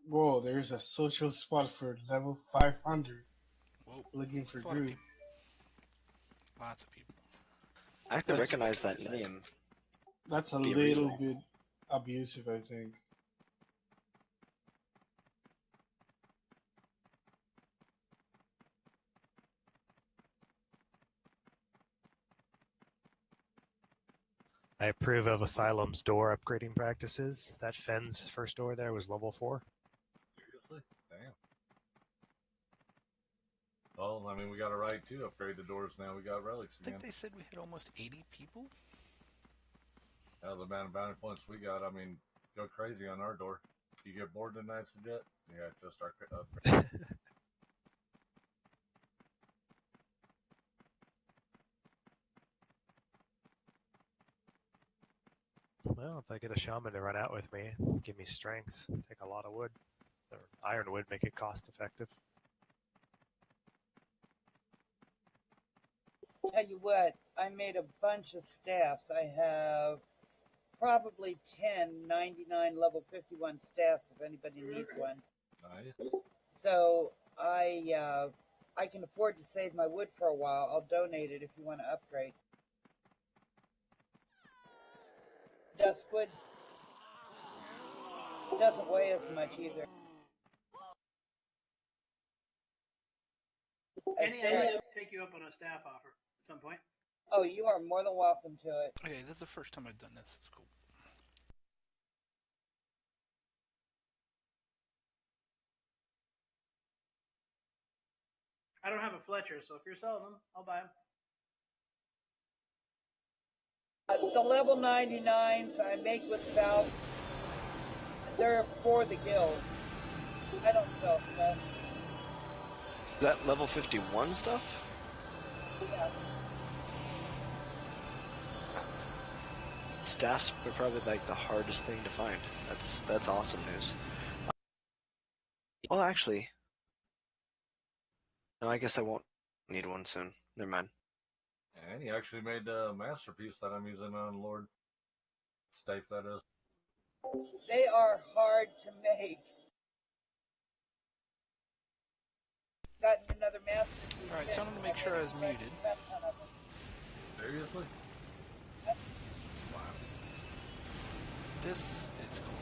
Whoa, there's a social spot for level 500. Whoa, Looking for that's a lot of Drew. people. Lots of people. I actually That's recognize that name. that's a Be little real. bit abusive, I think. I approve of Asylum's door upgrading practices. That Fenn's first door there was level 4. Seriously? Damn. Well, I mean, we got a right to upgrade the doors now. We got relics I think again. they said we had almost 80 people. Hell, the amount of bounty points we got, I mean, go crazy on our door. You get bored tonight, Jet? Yeah, just start upgrading. Well, if I get a shaman to run out with me, give me strength, take a lot of wood. Or ironwood, make it cost effective. Tell you what, I made a bunch of staffs. I have probably 10 99 level 51 staffs if anybody needs one. Nice. So I can afford to save my wood for a while. I'll donate it if you want to upgrade. Duskwood doesn't weigh as much either. Kenny, I'd like to take you up on a staff offer at some point. Oh, you are more than welcome to it. Okay, that's the first time I've done this. It's cool. I don't have a Fletcher, so if you're selling them, I'll buy them. The level 99s I make with Valve, they're for the guild. I don't sell stuff. Is that level 51 stuff? Yeah. Staffs are probably like the hardest thing to find. That's awesome news. Well, actually, no, I guess I won't need one soon. Never mind. And he actually made the masterpiece that I'm using on Lord Stave, that is. They are hard to make. Gotten another masterpiece. Alright, so I'm going to make sure I was muted. Seriously? Wow. This is cool.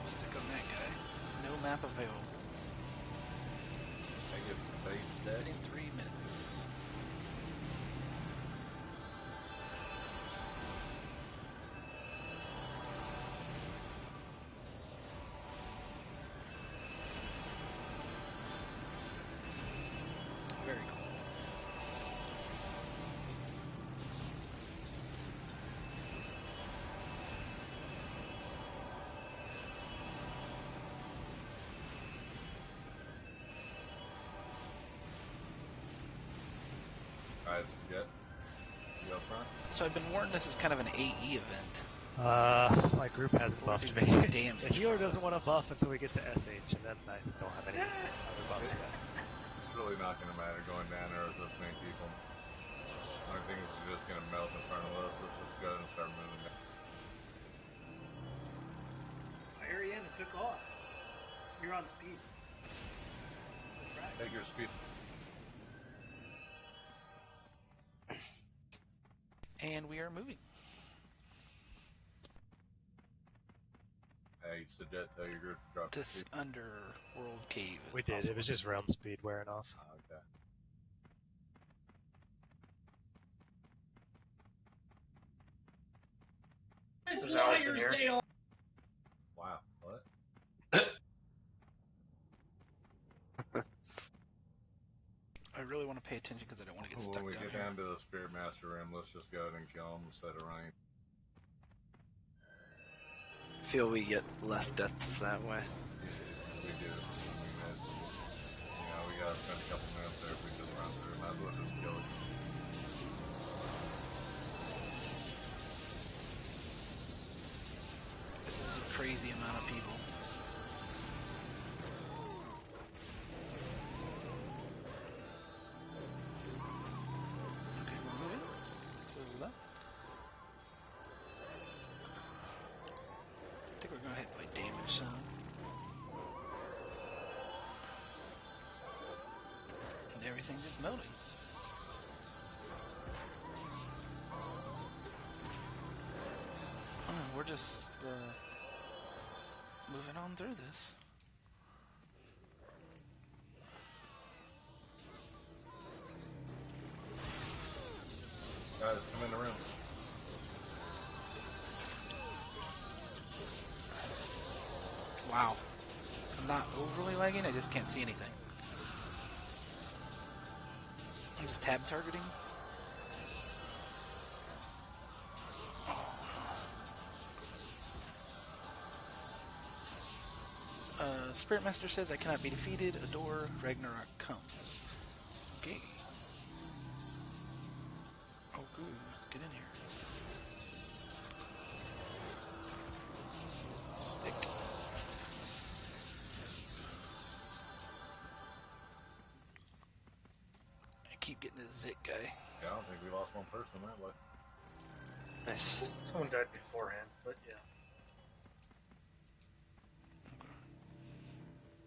Stick on that guy. No map available. I get face dead. In 3 minutes. Very cool. Alright, Jet. You up front? So I've been warned this is kind of an AE event. My group hasn't buffed me. Damn. The healer doesn't want to buff until we get to SH, and then I don't have any other buffs yet. It's really not going to matter going down there with this many people. I think it's just going to melt in front of us. Let's just go ahead and start moving down. I hear you in, it took off. You're on speed. Right. Take your speed. And we are moving. Hey, suggest tell your group to drop This speed. underworld cave. We did. It was just realm speed wearing off. Oh, okay. There's liars they are. Wow. What? I really want to pay attention because I don't want to get stuck When we down get here. down to the Spirit Master room, let's just go ahead and kill him instead of running. I feel we get less deaths that way. We do. I mean, we gotta spend a couple minutes there if we just run through. Might as well just kill it. This is a crazy amount of people. Okay, we're moving. everything just melting. We're just moving on through this. Guys, come in the room. Wow. I'm not overly lagging, I just can't see anything. I'm just tab targeting. Spirit Master says I cannot be defeated. Adore Ragnarok comes. Okay. Oh, good. Get in here. Stick. I keep getting this Zit guy. Yeah, I don't think we lost one person that way. Nice. Someone died beforehand, but yeah.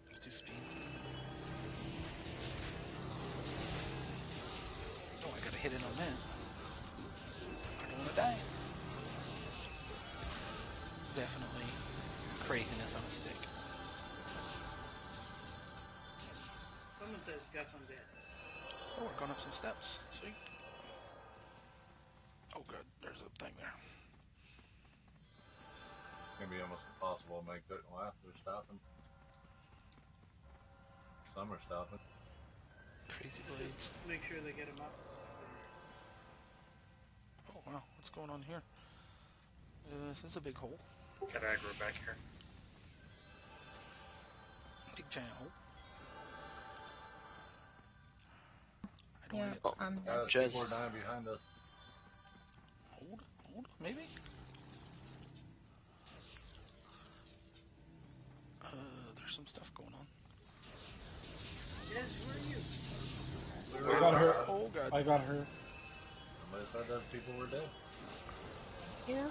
Let's do speed. Oh, I gotta hit it on that. I don't wanna die. Definitely craziness on a stick. Someone says got some dead. Oh, we're going up some steps. Sweet. Oh, good. There's a thing there. It's gonna be almost impossible to make it last. They're stopping. Some are stopping. Crazy blades. Make sure they get him up. Oh, wow. What's going on here? This is a big hole. Got aggro back here. Big giant hole. I don't Yeah, want to... I'm Guys, Jez. people are dying behind us. Hold, maybe? There's some stuff going on. Yes, where are you? I got her. Oh, God. I got her. Somebody said those people were dead. Yeah.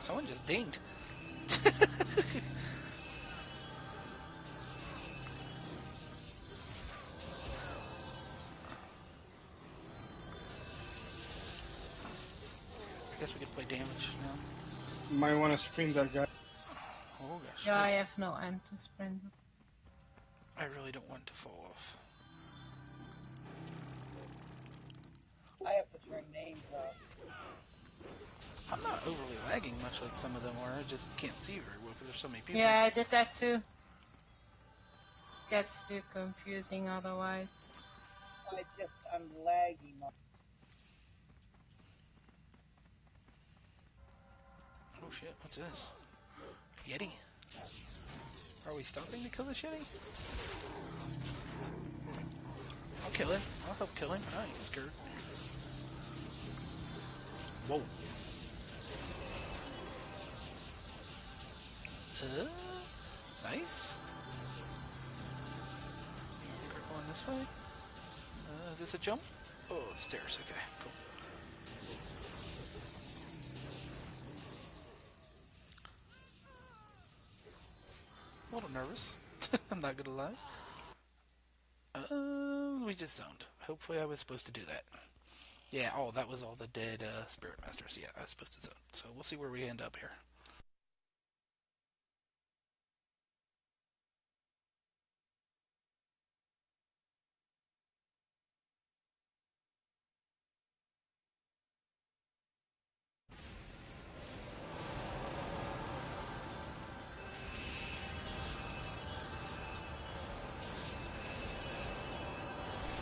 Someone just dinged. I guess we could play damage now. Might want to screen that guy. Oh gosh. Yeah, I have no end to sprint. I really don't want to fall off. I have to turn names off. I'm not overly lagging much like some of them are. I just can't see very well because there's so many people. Yeah, I did that too. Gets too confusing otherwise. I'm lagging. Oh shit, what's this? Yeti? Are we stopping to kill this Yeti? I'll kill him. I'll help kill him. I ain't scared. Whoa. Nice. We're going this way. Is this a jump? Oh, it's stairs. Okay, cool. A little nervous. I'm not gonna lie. We just zoned. Hopefully I was supposed to do that. Yeah, oh, that was all the dead Spirit Masters. Yeah, I was supposed to zone. So we'll see where we end up here.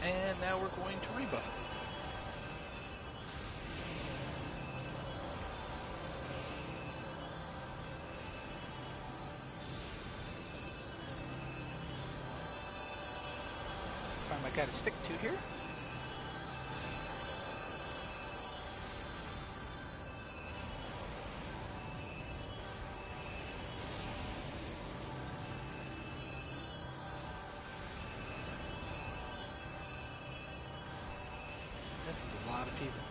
And now we're going to rebuff it. Find my guy to stick to here. This is a lot of people.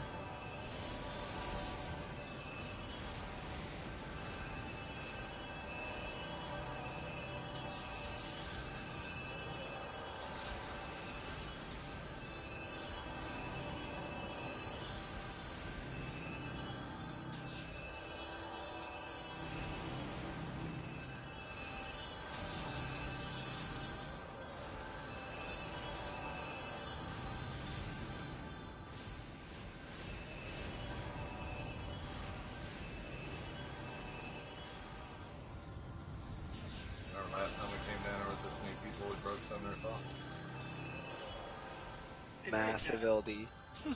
Massive LD. Yeah,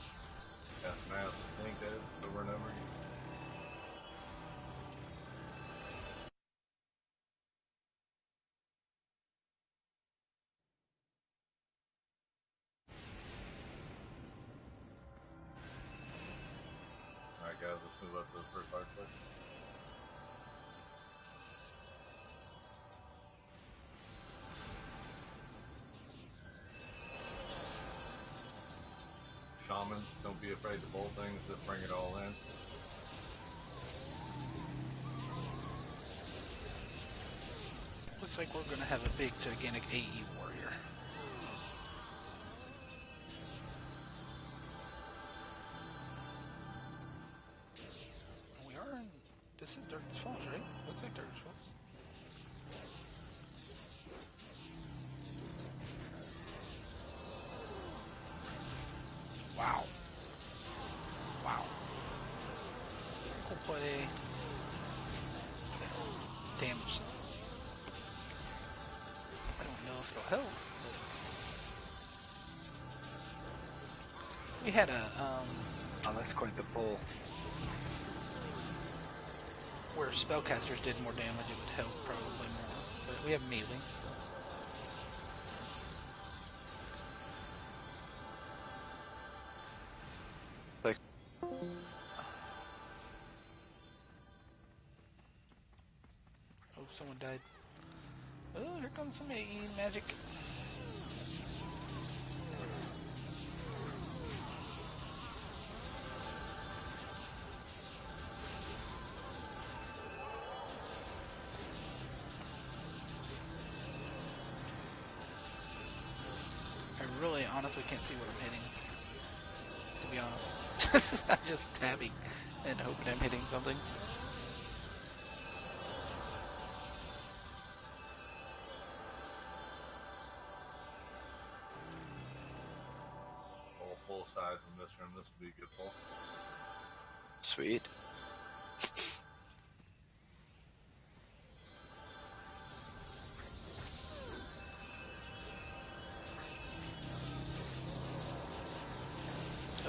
mass link is over and over again. Alright guys, let's move up to the first fireplace. Shaman, don't be afraid to bolt things, just bring it all in. Looks like we're gonna have a big, gigantic AE warrior. We are in... This is Darkness Falls, right? Looks like Darkness Falls. Wow. Wow. Cool play. That's damage. I don't know if it'll help. We had a, Oh, that's quite the pull. where spellcasters did more damage, it would help probably more. But we have melee. Oh, someone died. Oh, here comes some AE magic. I really honestly can't see what I'm hitting, to be honest. I'm just tabbing and hoping I'm hitting something. All full size in this room, this will be a good pull. Sweet.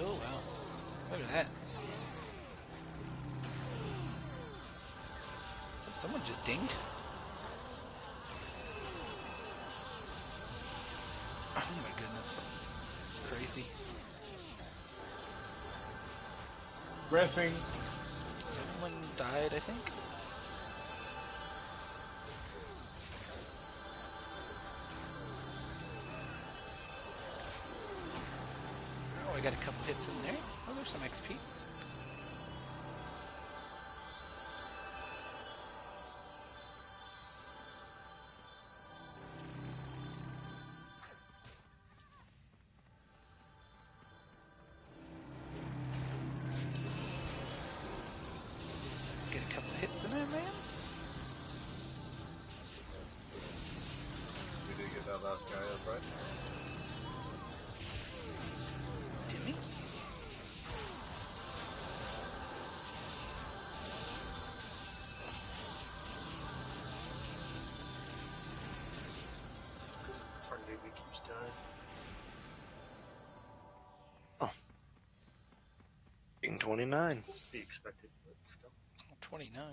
Oh, wow. Look at that. Someone just dinged. Oh my goodness. Crazy. Pressing. Someone died, I think. Oh, I got a couple hits in there. Oh, there's some XP. Get a couple hits in there, man. We did get that last guy up, right? Timmy? Our newbie keeps dying. Being 29. Be expected, but still. Oh, 29, huh?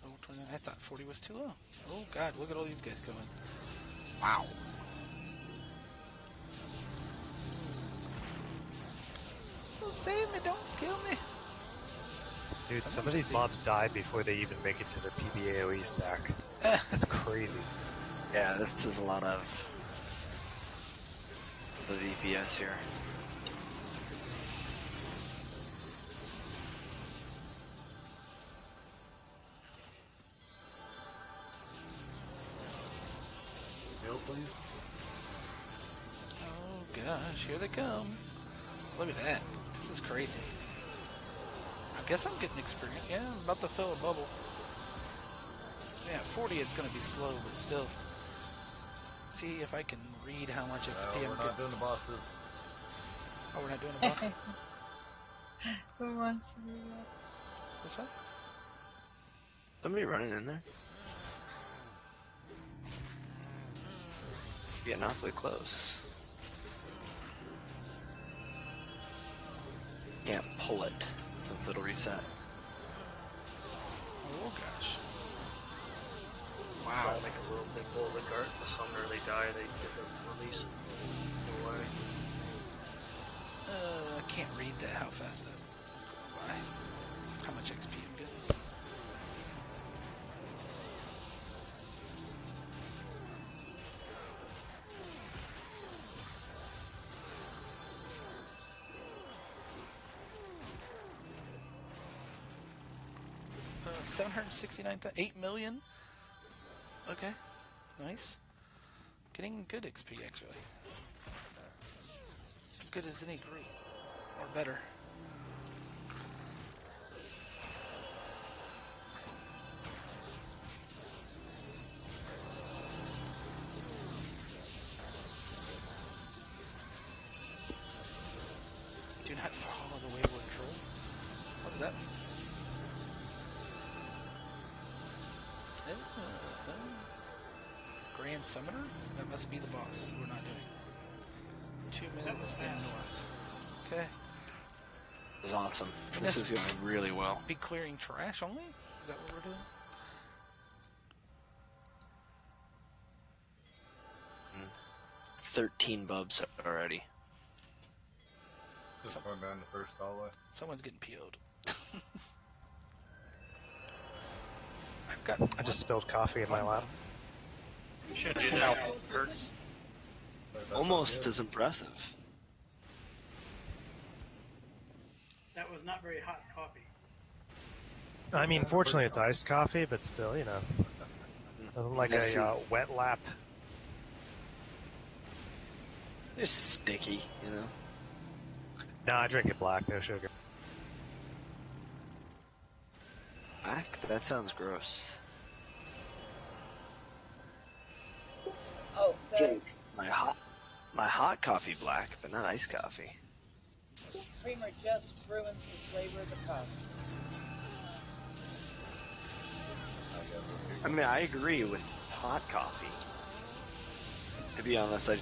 Oh, 29. I thought 40 was too low. Oh, God, look at all these guys coming. Wow. Oh, save me, don't kill me. Dude, some of these mobs die before they even make it to the PBAOE stack. That's crazy. Yeah, this is a lot of the DPS here. Heal, please. Oh, gosh, here they come. Look at that. This is crazy. I guess I'm getting experience. Yeah, I'm about to fill a bubble. Yeah, 40 is going to be slow, but still. See if I can read how much XP I'm We're not getting. doing the bosses. Oh, we're not doing a boss? Who wants to do that? This one? Somebody running in there. Getting awfully close. Can't pull it since it'll reset. Oh gosh. Try Wow. to make a real big bowl of the cart. The summoner they die, they get the release. Go away. I can't read that. How fast that is going by. How much XP I'm getting. Uh, 769,000, 8 million. Okay, nice. Getting good XP actually. As good as any group, or better. Do not follow the wayward troll. What does that mean? Grand Summoner? That must be the boss. We're not doing. 2 minutes and north. Okay. This is awesome. And This this- is going really well. Be clearing trash only? Is that what we're doing? 13 bubs already. Just going down the first hallway. Someone's getting PO'd. I've got. I just spilled coffee in my lap. You should do that. It hurts. That's Almost good. as impressive. That was not very hot coffee. I mean, fortunately it's iced coffee, but still, you know, nothing like Messy. a wet lap. It's sticky, you know. Nah, I drink it black, no sugar. Black? That sounds gross. Oh, the My hot coffee black, but not iced coffee. creamer just ruins the flavor of the coffee. I mean, I agree with hot coffee. To be honest, I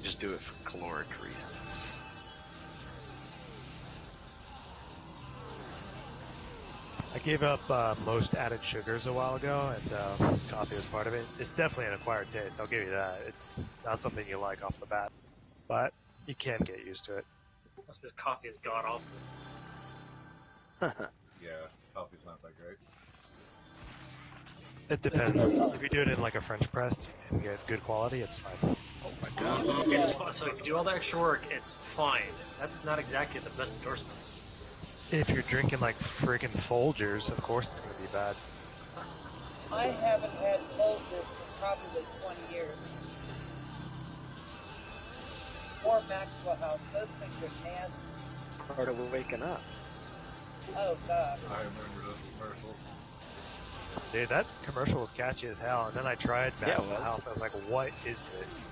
just do it for caloric reasons. I gave up most added sugars a while ago, and coffee was part of it. It's definitely an acquired taste, I'll give you that. It's not something you like off the bat, but you can get used to it. That's because coffee is god awful. Yeah, coffee's not that great. It depends. If you do it in like a French press and get good quality, it's fine. Oh my god. It's fun. So if you do all that extra work, it's fine. That's not exactly the best endorsement. If you're drinking like friggin' Folgers, of course it's gonna be bad. I haven't had Folgers for probably 20 years. Or Maxwell House. Those things are nasty. Part of waking up. Oh, God. I remember those commercials. Dude, that commercial was catchy as hell, and then I tried Yeah, it Maxwell was. House. I was like, what is this?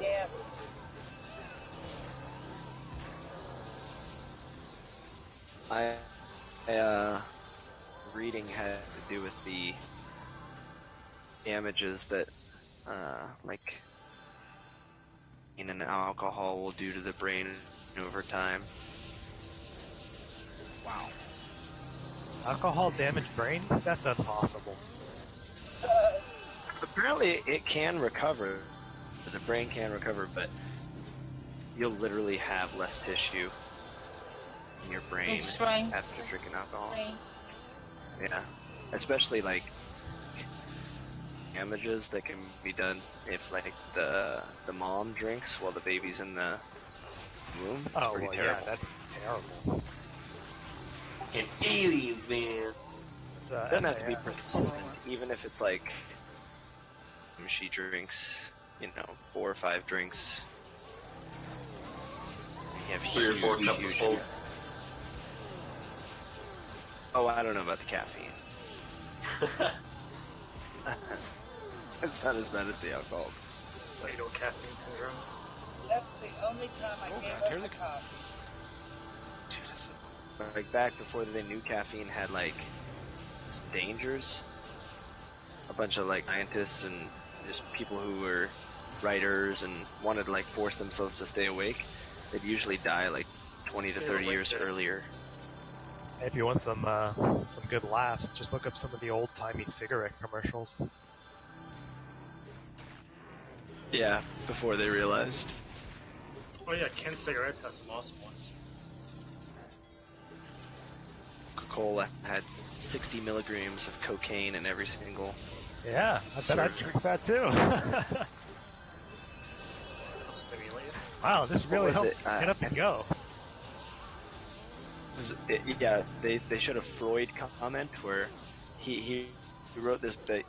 Yeah. Reading had to do with the damages that, like, in an alcohol will do to the brain over time. Wow. Alcohol damaged brain? That's impossible. Apparently, it can recover. The brain can recover, but you'll literally have less tissue in your brain It's fine. after drinking alcohol. Fine. Yeah, especially like damages that can be done if like the mom drinks while the baby's in the womb. It's Oh, pretty well, terrible. yeah, that's terrible. And aliens, man. It's, It doesn't have to be FAF. persistent, even if it's like she drinks, 4 or 5 drinks. You have 3 or 4 huge, cups of huge- cold. Oh, I don't know about the caffeine. It's not as bad as the alcohol. Like, caffeine syndrome. That's the only time I Oh, gave God, here up they the come. coffee. Jesus. Like back before they knew caffeine had like some dangers, a bunch of like scientists and just people who were writers and wanted to like force themselves to stay awake, they'd usually die like 20 to 30 years earlier. If you want some good laughs, just look up some of the old-timey cigarette commercials. Yeah, before they realized. Oh yeah, Ken Cigarettes has some awesome ones. Coca-Cola had 60 milligrams of cocaine in every single. Yeah, I bet I'd drink that too. Stimulate. Wow, this really was helps it? get up and go. Yeah, they showed a Freud comment where he wrote this bit,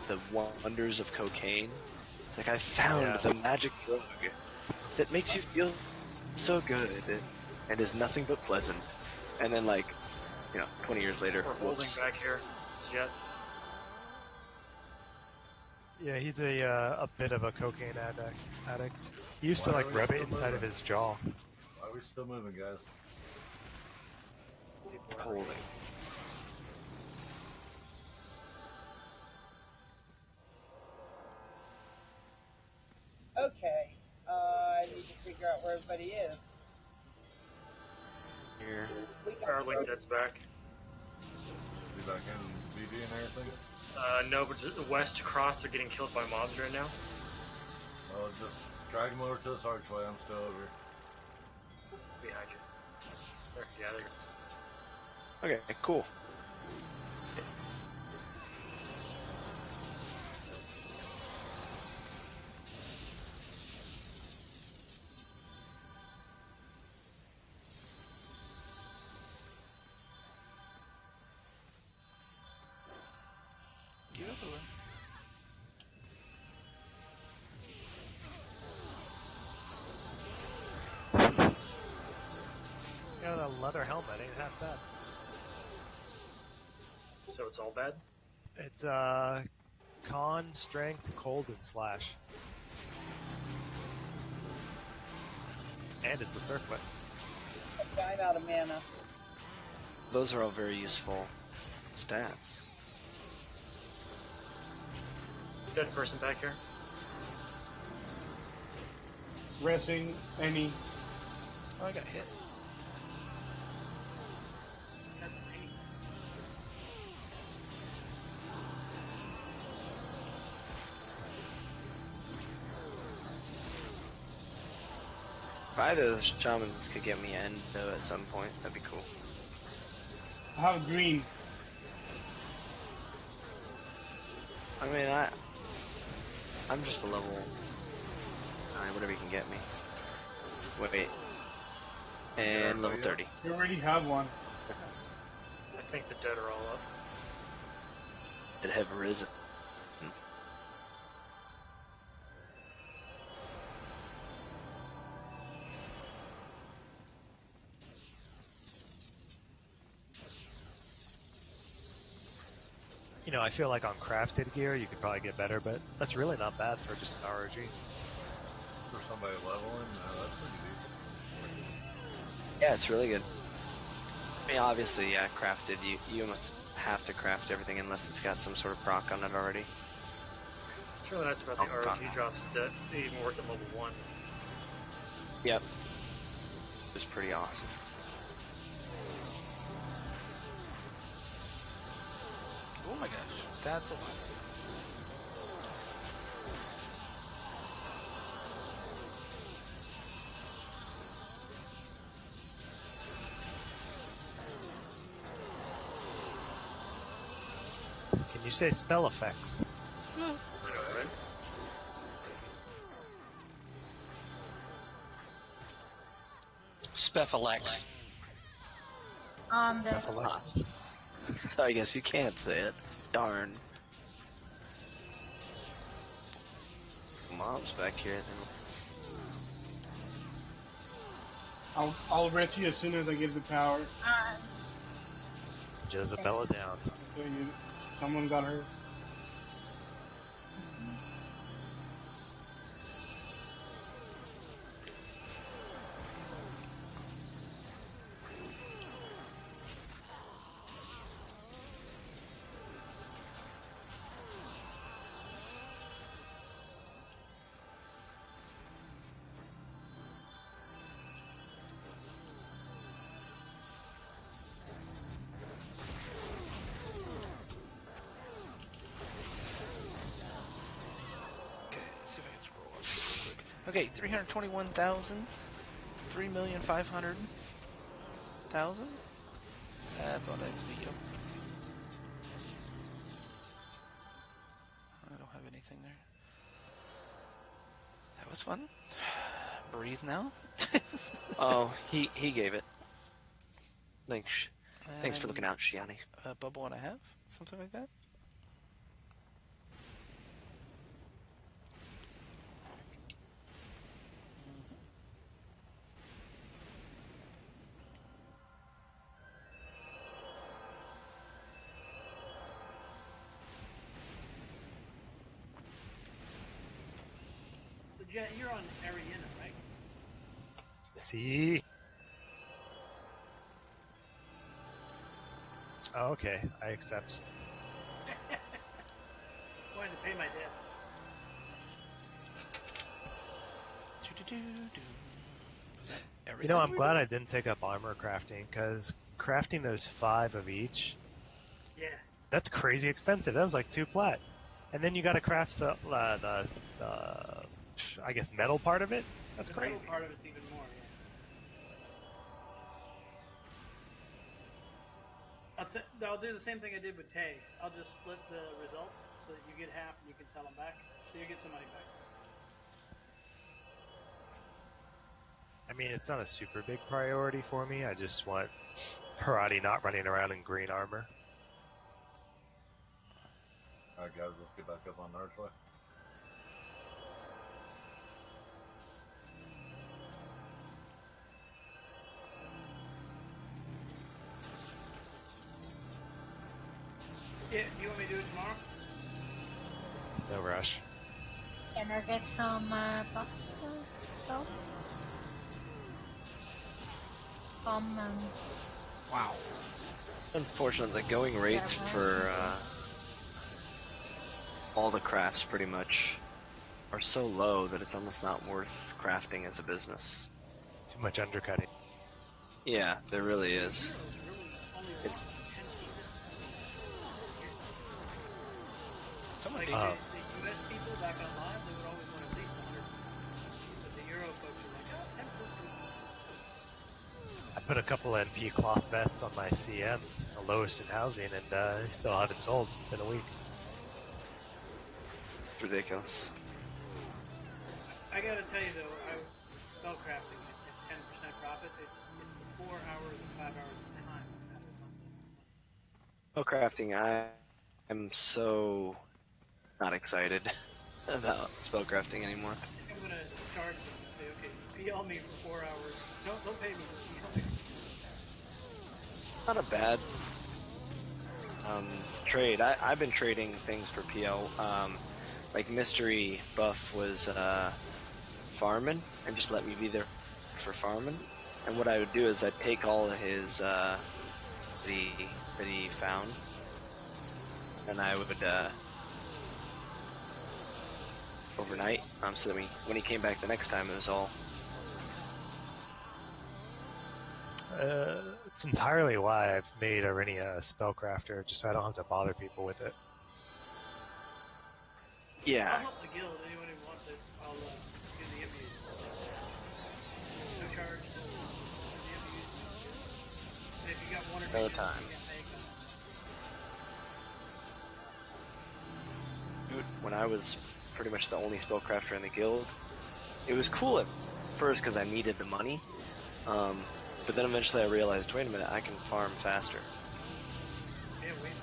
the wonders of cocaine. It's like, I found the magic drug that makes you feel so good and is nothing but pleasant. And then, like, 20 years later, We're holding back here. Yet. Yeah, he's a bit of a cocaine addict. He used to like rub it inside of his jaw. Why are we still moving, guys? Holding. Okay. I need to figure out where everybody is. Here. Firelink Dead's back. Be back in BD and everything? No, but just west across, they're getting killed by mobs right now. Well, just drag them over to this archway. I'm still over. Behind you. There, yeah, there. Okay, cool. Get over there. Yeah, the leather helmet ain't half bad. So it's all bad? It's con, strength, cold, and slash. And it's a circlet. I'm out of mana. Those are all very useful stats. Dead person back here. Resing any. Oh, I got hit. If either of those shamans could get me Endo at some point, that'd be cool. I have green. I mean, I'm just a level 9, whatever you can get me. Wait. And level 30. You already have one. I think the dead are all up. It have risen. You know, I feel like on crafted gear you could probably get better, but that's really not bad for just an ROG. For somebody leveling, that's pretty decent. Yeah, it's really good. I mean, obviously, yeah, crafted, you almost have to craft everything unless it's got some sort of proc on it already. What's really nice about the ROG drops is that they even work at level 1. Yep. It's pretty awesome. Oh my gosh, that's a lot. Can you say spell effects? Spephalax. That's... So I guess you can't say it. Darn. Mom's back here. I'll res you as soon as I get the power. Jezebella down. Someone got hurt. Okay, 321,000. 3,500,000. That's all that's video. I don't have anything there. That was fun. Breathe now. Oh, he gave it. Thanks for And looking out, Shiani. a bubble and a half, something like that. So Jet, you're on Ariana, right? See? Oh, okay, I accept. Wanted to pay my debt. Was that You everything? know, I'm glad I didn't take up armor crafting, because crafting those 5 of each, Yeah. that's crazy expensive. That was like 2 plat. And then you gotta craft the I guess, metal part of it? That's The crazy. middle part of it's even more, yeah. I'll do the same thing I did with Tay. I'll just split the results so that you get half and you can sell them back. So you get some money back. I mean, it's not a super big priority for me. I just want Harati not running around in green armor. Alright guys, let's get back up on the archway. Yeah, you want me to do it tomorrow? No rush. Can I get some buffs? Those? Wow. Unfortunately, the going rates for all the crafts pretty much are so low that it's almost not worth crafting as a business. Too much undercutting. Yeah, there really is. It's Somebody. The US people back online, they would always want at least 100. But the Euro folks are like, oh, 10%. I put a couple NP cloth vests on my CM, the lowest in housing, and I still haven't sold. It's been a week. ridiculous. I gotta tell you though, I was spellcrafting at 10% profit. It's the 4 hours and 5 hours of time that matters. Oh, crafting, I'm so not excited about spellcrafting anymore. I think I'm gonna charge them and say, okay, PL me for 4 hours. Don't pay me, just PL me. Not a bad trade. I've been trading things for PL. Like Mystery Buff was farming and just let me be there for farming. And what I would do is I'd take all of his that he found, and I would overnight. So that when he came back the next time, it was all. It's entirely why I've made Arinia a spellcrafter, just so I don't have to bother people with it. Yeah. I'll help the guild. Anyone who wants it, I'll give the MUs. No charge. The MUs. And if you got one or two, No you time. can't take them. Dude, when I was pretty much the only spellcrafter in the guild, it was cool at first because I needed the money. But then eventually I realized, wait a minute, I can farm faster. Yeah, wait.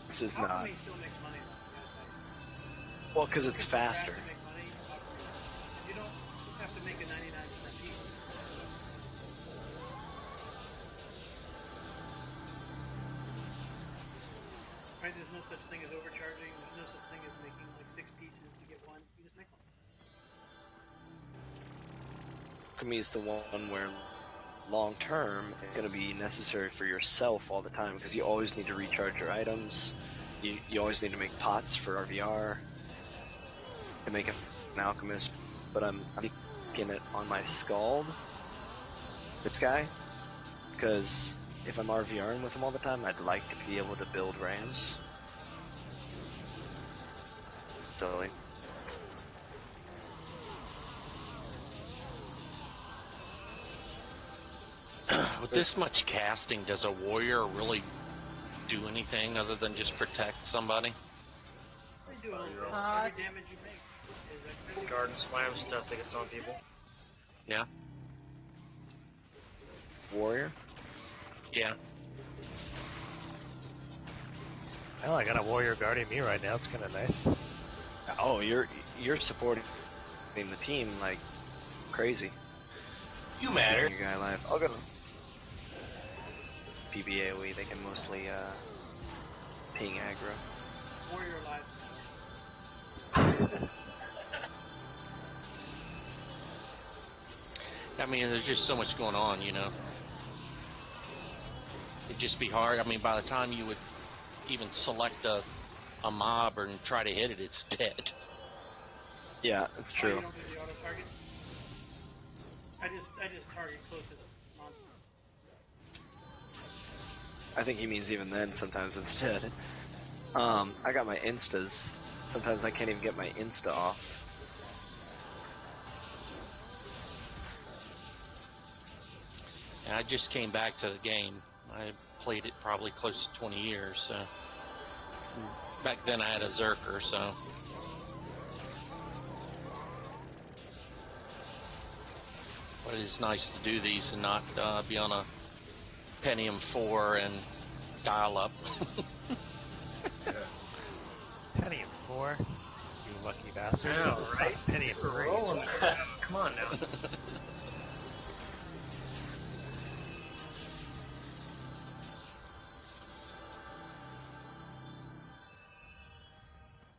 This is How not. come he still makes money? Though? Well, because it's faster. To make money, you don't have to make a 99% piece. Right? There's no such thing as overcharging. There's no such thing as making like 6 pieces to get one. You just make one. Alchemy is the one where long term it's going to be necessary for yourself all the time because you always need to recharge your items. You always need to make pots for RVR to make an alchemist. But I'm making it on my Skald, this guy, because if I'm RVRing with him all the time, I'd like to be able to build rams. So With this much casting, does a warrior really do anything other than just protect somebody? They do every damage you make. Garden slam stuff that gets on people. Yeah. Warrior? Yeah. Hell, I got a warrior guarding me right now. It's kind of nice. Oh, you're supporting the team like crazy. You matter. Your guy alive. I'll go. PBAOE, they can mostly ping aggro. Warrior alive. I mean, there's just so much going on, you know. It'd just be hard. I mean, by the time you would even select a mob and try to hit it, it's dead. Yeah, that's true. You don't do the auto target. I just target closest monster. I think he means even then sometimes it's dead. I got my instas. Sometimes I can't even get my insta off. And I just came back to the game. I played it probably close to 20 years, so back then I had a Zerker, so but it's nice to do these and not be on a Pentium 4 and dial up. Pentium 4? You lucky bastard. Yeah, right? Pentium 3. Rolling. Come on now.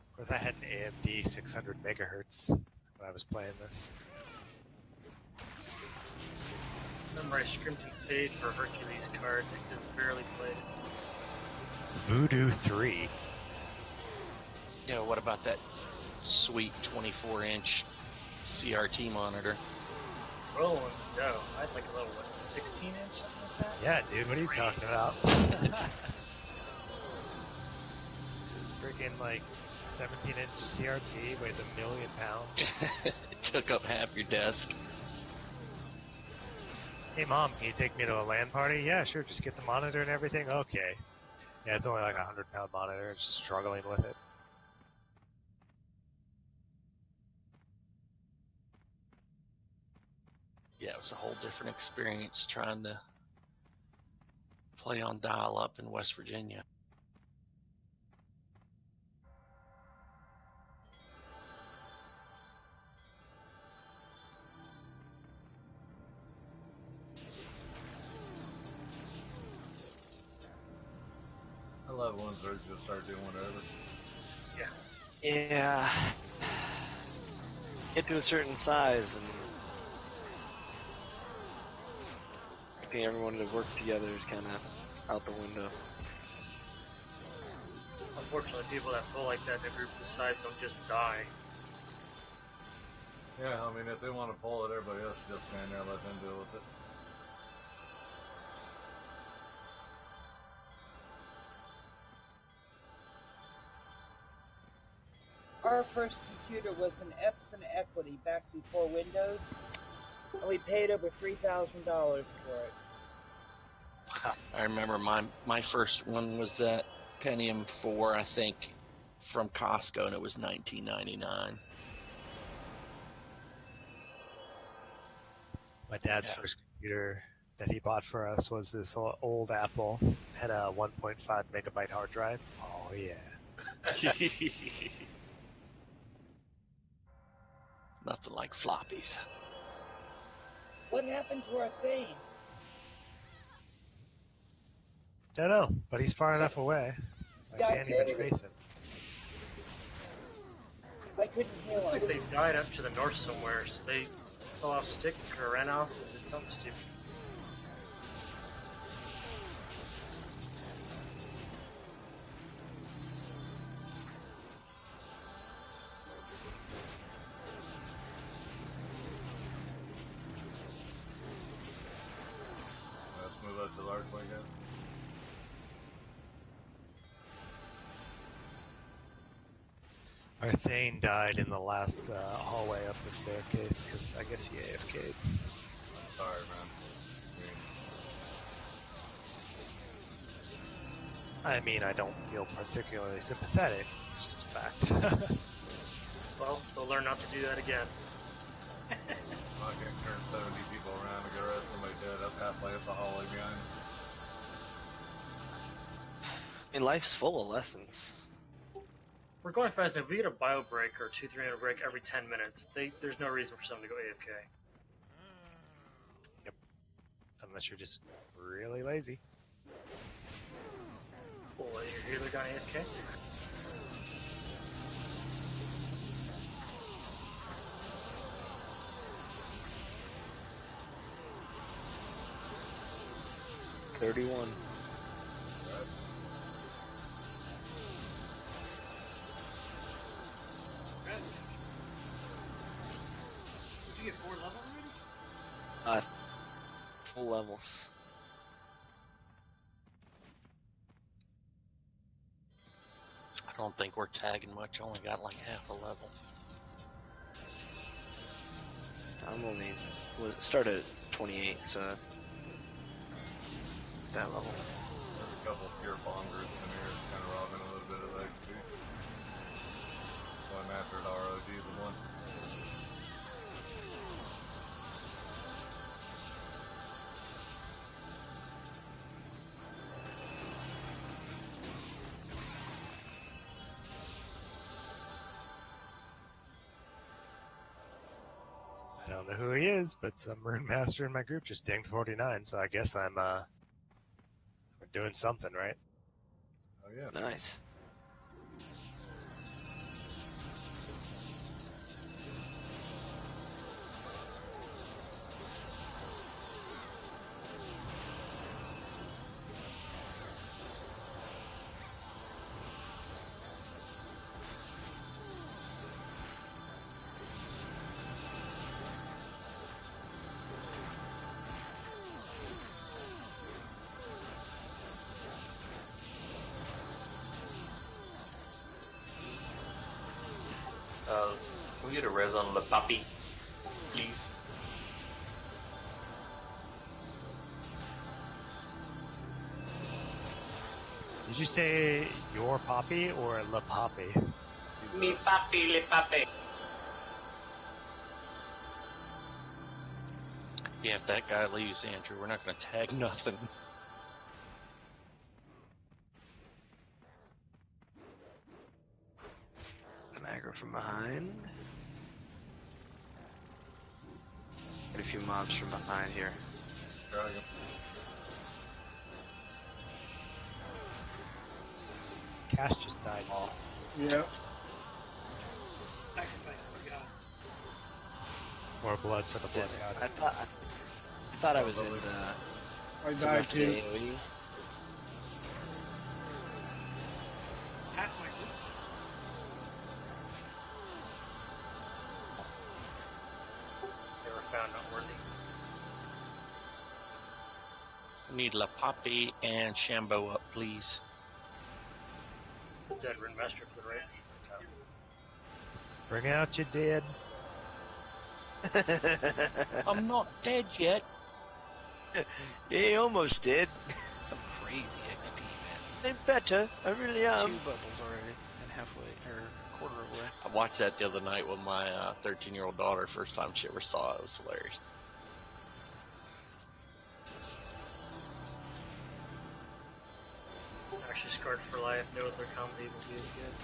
Of course, I had an AMD 600 megahertz when I was playing this. Remember, I scrimped and saved for a Hercules card. I just barely played it. Voodoo 3. Yeah, what about that sweet 24-inch CRT monitor? Rolling. No, I'd like a little, 16-inch, something like that? Yeah, dude, what are you talking about? Freaking, like, 17-inch CRT, weighs 1,000,000 pounds. It took up half your desk. Hey, Mom, can you take me to a LAN party? Yeah, sure, just get the monitor and everything? Okay. Yeah, it's only like a 100-pound monitor, just struggling with it. Yeah, it was a whole different experience trying to play on dial-up in West Virginia. I love ones that just start doing whatever. Yeah. Get to a certain size and getting everyone to work together is kind of out the window. Unfortunately, people that feel like that in a group decides don't just die. Yeah, I mean, if they want to pull it, everybody else should just stand there and let them deal with it. Our first computer was an Epson Equity back before Windows, and we paid over $3,000 for it. I remember my first one was that Pentium 4, I think, from Costco, and it was $19.99. My dad's first computer that he bought for us was this old Apple. Had a 1.5 megabyte hard drive. Oh, yeah. Nothing like floppies. What happened to our thing? Don't know, but he's far enough away. I Yeah, can't even face him. I couldn't hear Looks him. like they died up to the north somewhere, so they fell off stick or ran off and did something stupid. Let's move up to large one again. Our Thane died in the last hallway up the staircase because I guess he AFK'd. Sorry, man. I mean, I mean, I don't feel particularly sympathetic. It's just a fact. Well, they'll learn not to do that again. I'm not going to turn 70 people around and get rid of somebody dead up halfway up the hallway behind. I mean, life's full of lessons. We're going fast. If we get a bio break or 2-3 minute break every 10 minutes, there's no reason for someone to go AFK. Yep. Unless you're just really lazy. Well, you're either going AFK. 31. Did you get 4 levels already? Full levels. I don't think we're tagging much. Only got like half a level. I'm only start at 28, so that level. There's a couple of pure bomb groups in here, kind of robbing a little bit of XP. So I'm after the ROG, the one. I don't know who he is, but some Rune Master in my group just dinged 49, so I guess we're doing something, right? Oh yeah. Nice. Can we get a res on Le Papi, please? Did you say your Poppy or Le Poppy? Mi papi, le papi. Yeah, if that guy leaves, Andrew, we're not going to tag nothing. Some aggro from behind. Get a few mobs from behind here. Dragon. Cash just died. Yep. Sacrifice for God. More blood for the blood god. I thought I was in I some died too. FTAOE. Half my group. They were found not worthy. Need La Poppy and Shambo up, please. Dead Rune Master to the right. Bring out your dead. I'm not dead yet. He almost did. Some crazy XP, man. They're better. I really 2 am. bubbles already, and halfway, or quarter of the way. I watched that the other night with my 13-year-old daughter. First time she ever saw it. It was hilarious. Actually scarred for life. No other comedy will be as good.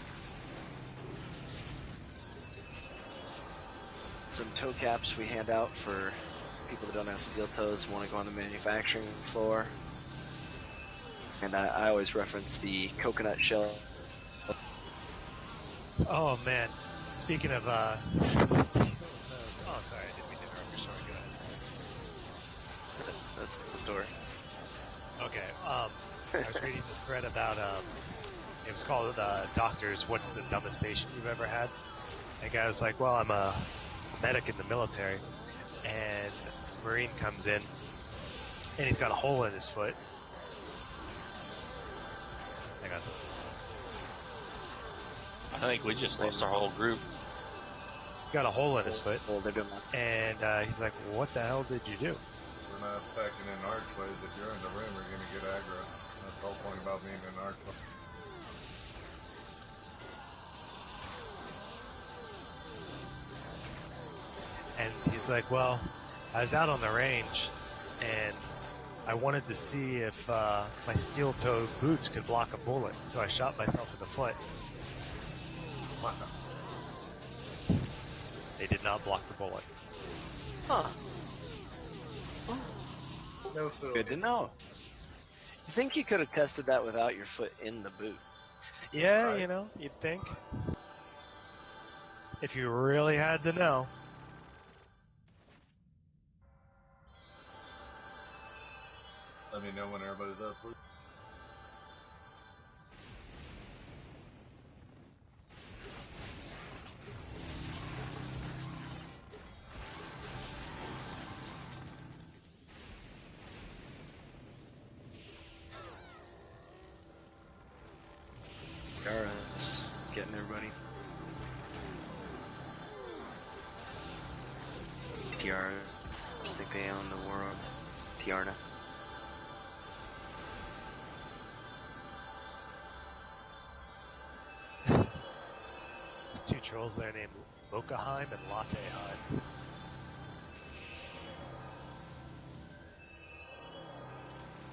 Some toe caps we hand out for people that don't have steel toes and want to go on the manufacturing floor. And I always reference the coconut shell. Oh man, speaking of steel toes. Oh, sorry, I didn't mean to interrupt your story. Go ahead. That's the story. Okay, I was reading this thread about, it was called Doctors, What's the Dumbest Patient You've Ever Had? And the guy was like, well, I'm a medic in the military, and a Marine comes in, and he's got a hole in his foot. Hang on. I think we just lost our whole group. He's got a hole in his foot, Well, they're doing lots. and he's like, well, what the hell did you do? We're not stacking in archways. If you're in the room, we're going to get aggro. That's the whole point about being in our club. And he's like, well, I was out on the range, and I wanted to see if my steel-toed boots could block a bullet, so I shot myself in the foot. They did not block the bullet. Huh. No food. Good to know. You think you could have tested that without your foot in the boot? Yeah, Right. you know, you'd think. If you really had to know. Let me know when everybody's up, please. Garrus, getting everybody. Tiara, just think they own the world. Tiarna. There's two trolls there named Mokaheim and Latteheim.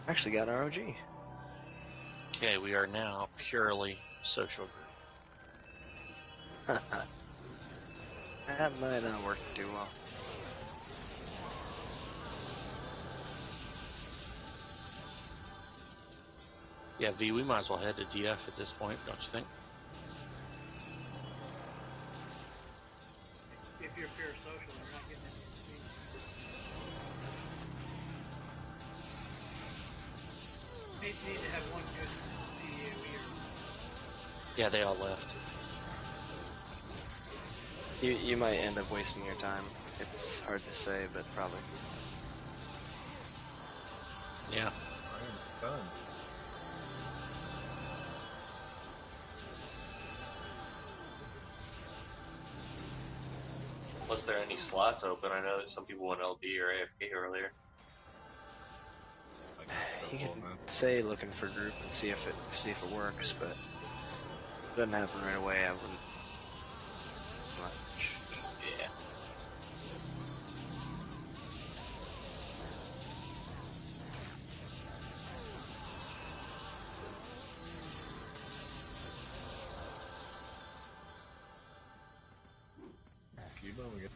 Actually got ROG. Okay, we are now purely social group. That might not work too well. Yeah, V, we might as well head to DF at this point, don't you think? If you're pure social, you're not getting any XP. Need to have one good PDAE or Yeah, they all left. You might end up wasting your time. It's hard to say, but probably. Yeah. I am done. Unless there are any slots open, I know that some people went LB or AFK earlier. Like, You double, can man. say looking for group and see if it works, but if it doesn't happen right away, I wouldn't much. Yeah. Keep moving it.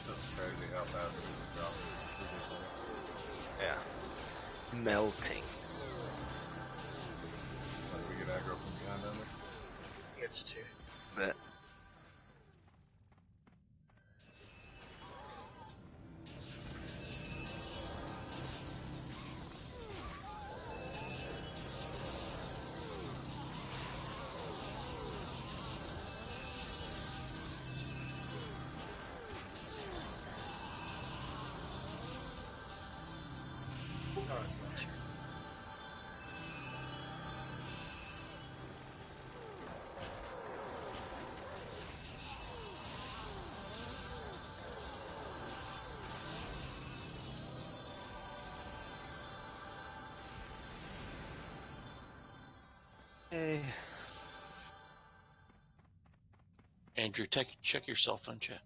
It's crazy how fast it drops. Ridiculous. Yeah. Melting. Like we get aggro from behind on it. It's two. But Not as much. hey, Andrew, check your cell phone chat.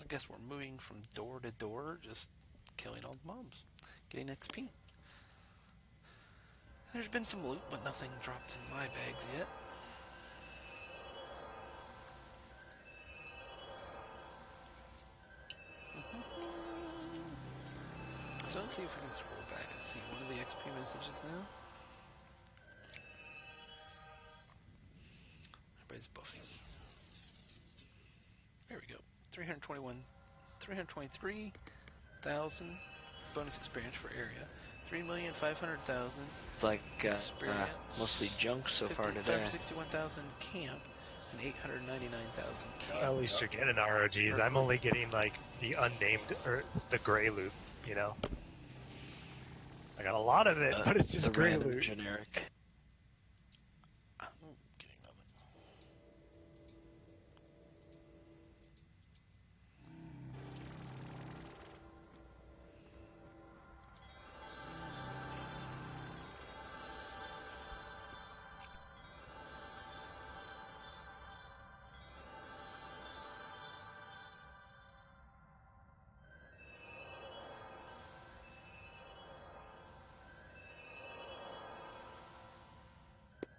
I guess we're moving from door to door, just killing all the mobs, getting XP. There's been some loot, but nothing dropped in my bags yet. So let's see if we can scroll back and see one of the XP messages now. is buffing. There we go. 323,000 bonus experience for area. 3,500,000 It's like experience. mostly junk so far today. 561,000 camp and 899,000 camp. At least you're getting ROGs. I'm only getting like the unnamed or the gray loot. You know, I got a lot of it, but it's just the gray random loot. generic. I'm getting nothing.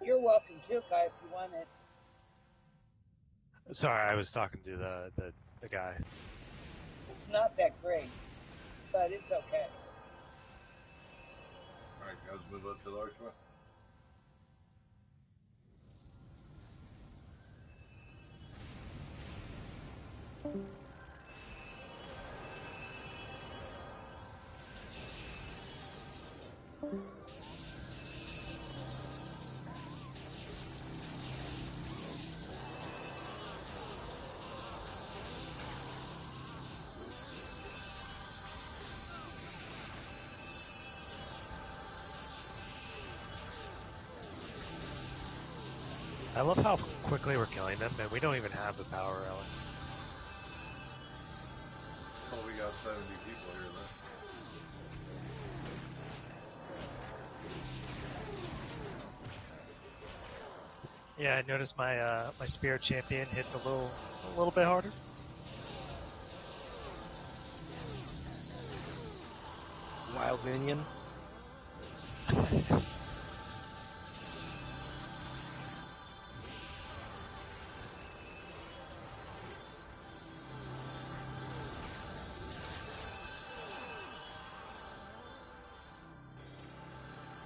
You're welcome too, Kai, if you want it. Sorry, I was talking to the guy. It's not that great, but it's okay. Alright, guys, move up to the archway. I love how quickly we're killing them, and we don't even have the power relics. Oh, we got 70 people here, though. Yeah, I noticed my my spirit champion hits a little bit harder. Wild minion.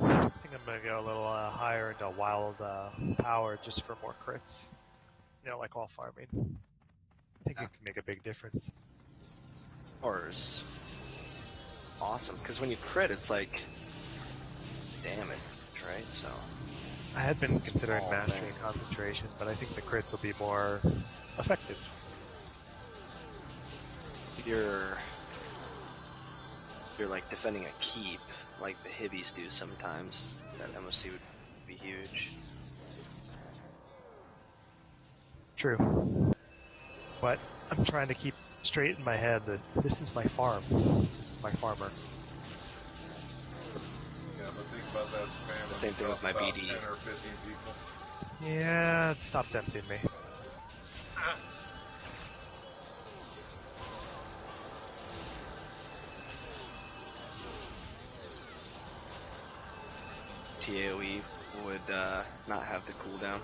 I think I'm gonna go a little higher into wild power just for more crits. You know, like while farming. I think it can make a big difference. Powers. Awesome, because when you crit, it's like damage, right? So I had been considering Small mastery thing. and concentration, but I think the crits will be more effective. you're like defending a keep, like the hibbies do sometimes. That MOC would be huge. True. But I'm trying to keep straight in my head that this is my farm. This is my farmer. Yeah, but think about that spam. The same thing with my about BD. 10 or 15 people. Yeah, stop tempting me. TAOE would not have the cooldown.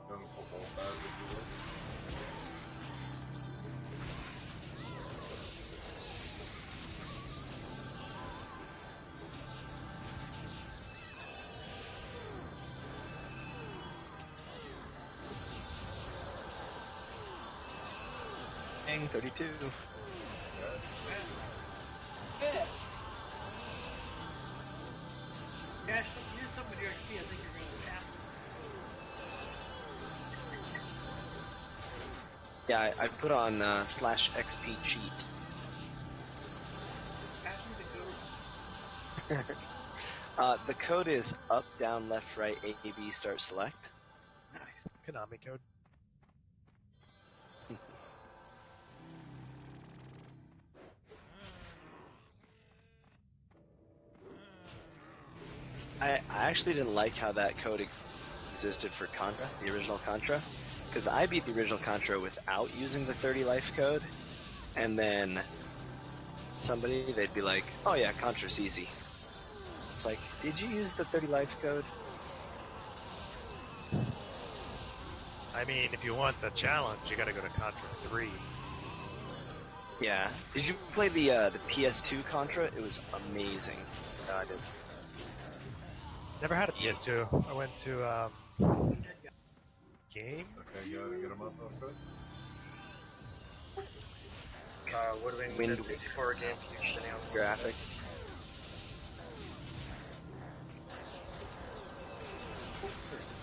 Going for both sides if you will. Dang, 32. Good. Gosh, you're somebody with your XP, I think you're going to pass. Yeah, I put on /XP cheat. Pass me the code. The code is up, down, left, right, A, B, start, select. Nice. Konami code. I actually didn't like how that code existed for Contra, the original Contra, because I beat the original Contra without using the 30 life code, and then somebody, they'd be like, "Oh yeah, Contra's easy." It's like, did you use the 30 life code? I mean, if you want the challenge, you gotta go to Contra 3. Yeah. Did you play the PS2 Contra? It was amazing. No, I did. Never had a PS2. I went to game. Okay, you gotta get them up real quick. Would have been Wind 64 GameCube. graphics.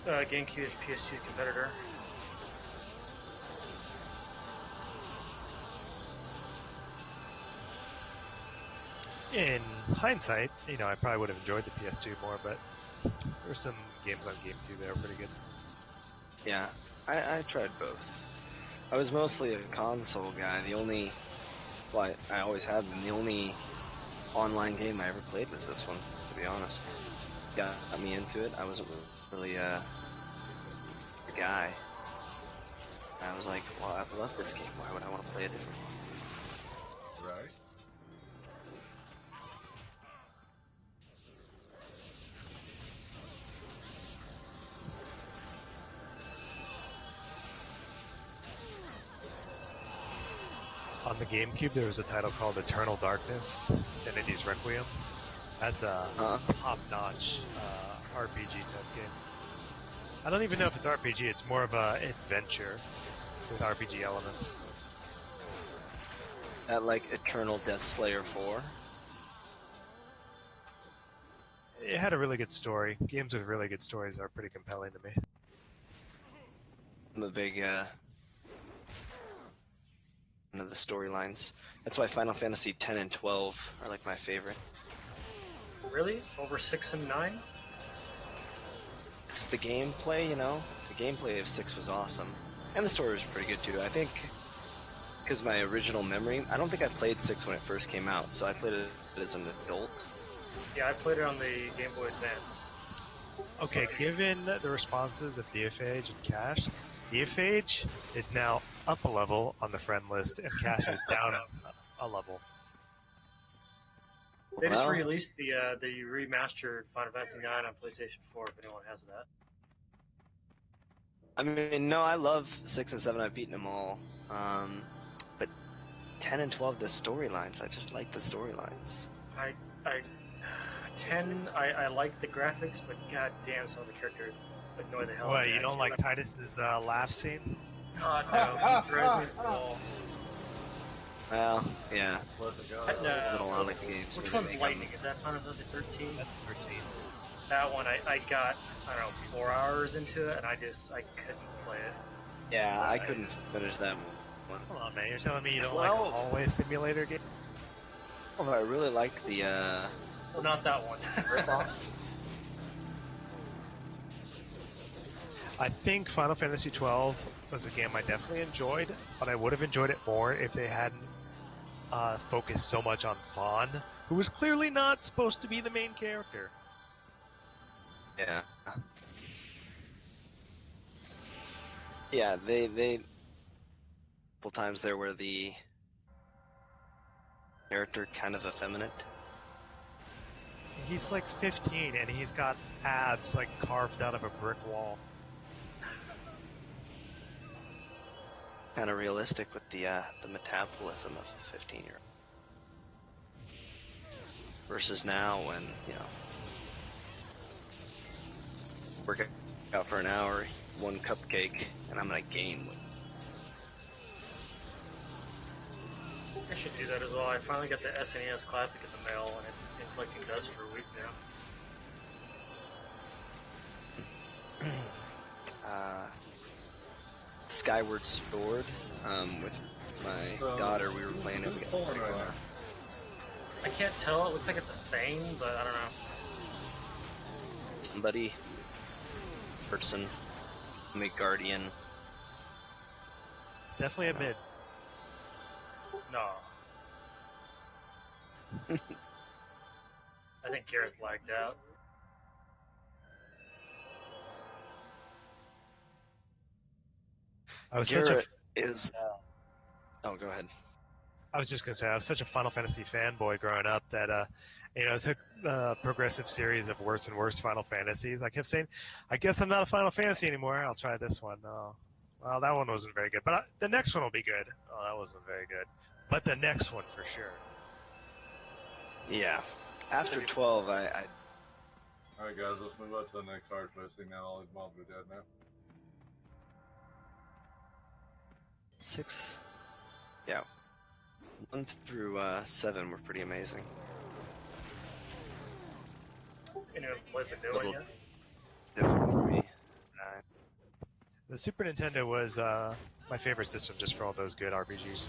GameCube's PS2 competitor. In hindsight, you know, I probably would have enjoyed the PS2 more, but there were some games on GameCube that were pretty good. Yeah, I tried both. I was mostly a console guy. The only, well, I always have been. The only online game I ever played was this one, to be honest. Got me into it. I wasn't really a guy. I was like, well, I love this game. Why would I want to play a different one? Right. On the GameCube, there was a title called Eternal Darkness, Sanity's Requiem. That's a top-notch RPG type game. I don't even know if it's RPG, it's more of an adventure with RPG elements. That like Eternal Death Slayer 4? It had a really good story. Games with really good stories are pretty compelling to me. I'm a big one of the storylines. That's why Final Fantasy 10 and 12 are like my favorite. Really? Over 6 and 9? It's the gameplay, you know? The gameplay of 6 was awesome. And the story was pretty good too. I think, because my original memory, I don't think I played 6 when it first came out, so I played it as an adult. Yeah, I played it on the Game Boy Advance. Okay, given the responses of DFH and Cash, DFH is now up a level on the friend list, and Cash is down a level. They just released the remastered Final Fantasy 9 on PlayStation 4. If anyone has that. I mean, no, I love 6 and 7. I've beaten them all. But 10 and 12, the storylines. I just like the storylines. 10, I like the graphics, but god damn, some of the characters annoy the hell out of What, me. you don't like Titus's laugh scene? God, no, he throws me the ball. Well, yeah. No. A lot of games. Which one's Lightning? Is that Final Fantasy 13? That's 13. That one, I got, I don't know, 4 hours into it, and I couldn't play it. Yeah, I couldn't finish that one. Come on, man. You're telling me you don't like a hallway simulator game? Although I really like the, Well, not that one. I think Final Fantasy XII was a game I definitely enjoyed, but I would have enjoyed it more if they hadn't focused so much on Vaughn, who was clearly not supposed to be the main character. Yeah. Yeah, they couple times there where the character kind of effeminate. He's like 15 and he's got abs like carved out of a brick wall. Kind of realistic with the metabolism of a 15-year-old. Versus now when, you know, work out for an hour, one cupcake, and I'm gonna gain weight. I should do that as well. I finally got the SNES Classic in the mail, and it's been collecting dust for a week now. Skyward Sword, with my daughter, we were playing it. We got pretty far. I can't tell. It looks like it's a thing, but I don't know. Somebody, person, Guardian. It's definitely a mid. No. I think Gareth lagged out. I was Garrett is. Oh, go ahead. I was just gonna say I was such a Final Fantasy fanboy growing up that it took the progressive series of worse and worse Final Fantasies. I kept saying, I guess I'm not a Final Fantasy anymore. I'll try this one. Oh, well, that one wasn't very good, but the next one will be good. Oh, that wasn't very good, but the next one for sure. Yeah. After 12, I Alright guys, let's move up to the next arch. I see now all these mobs are dead now. 6. Yeah. 1 through 7 were pretty amazing. Anyone played the new one Little yet? different for me. The Super Nintendo was my favorite system just for all those good RPGs.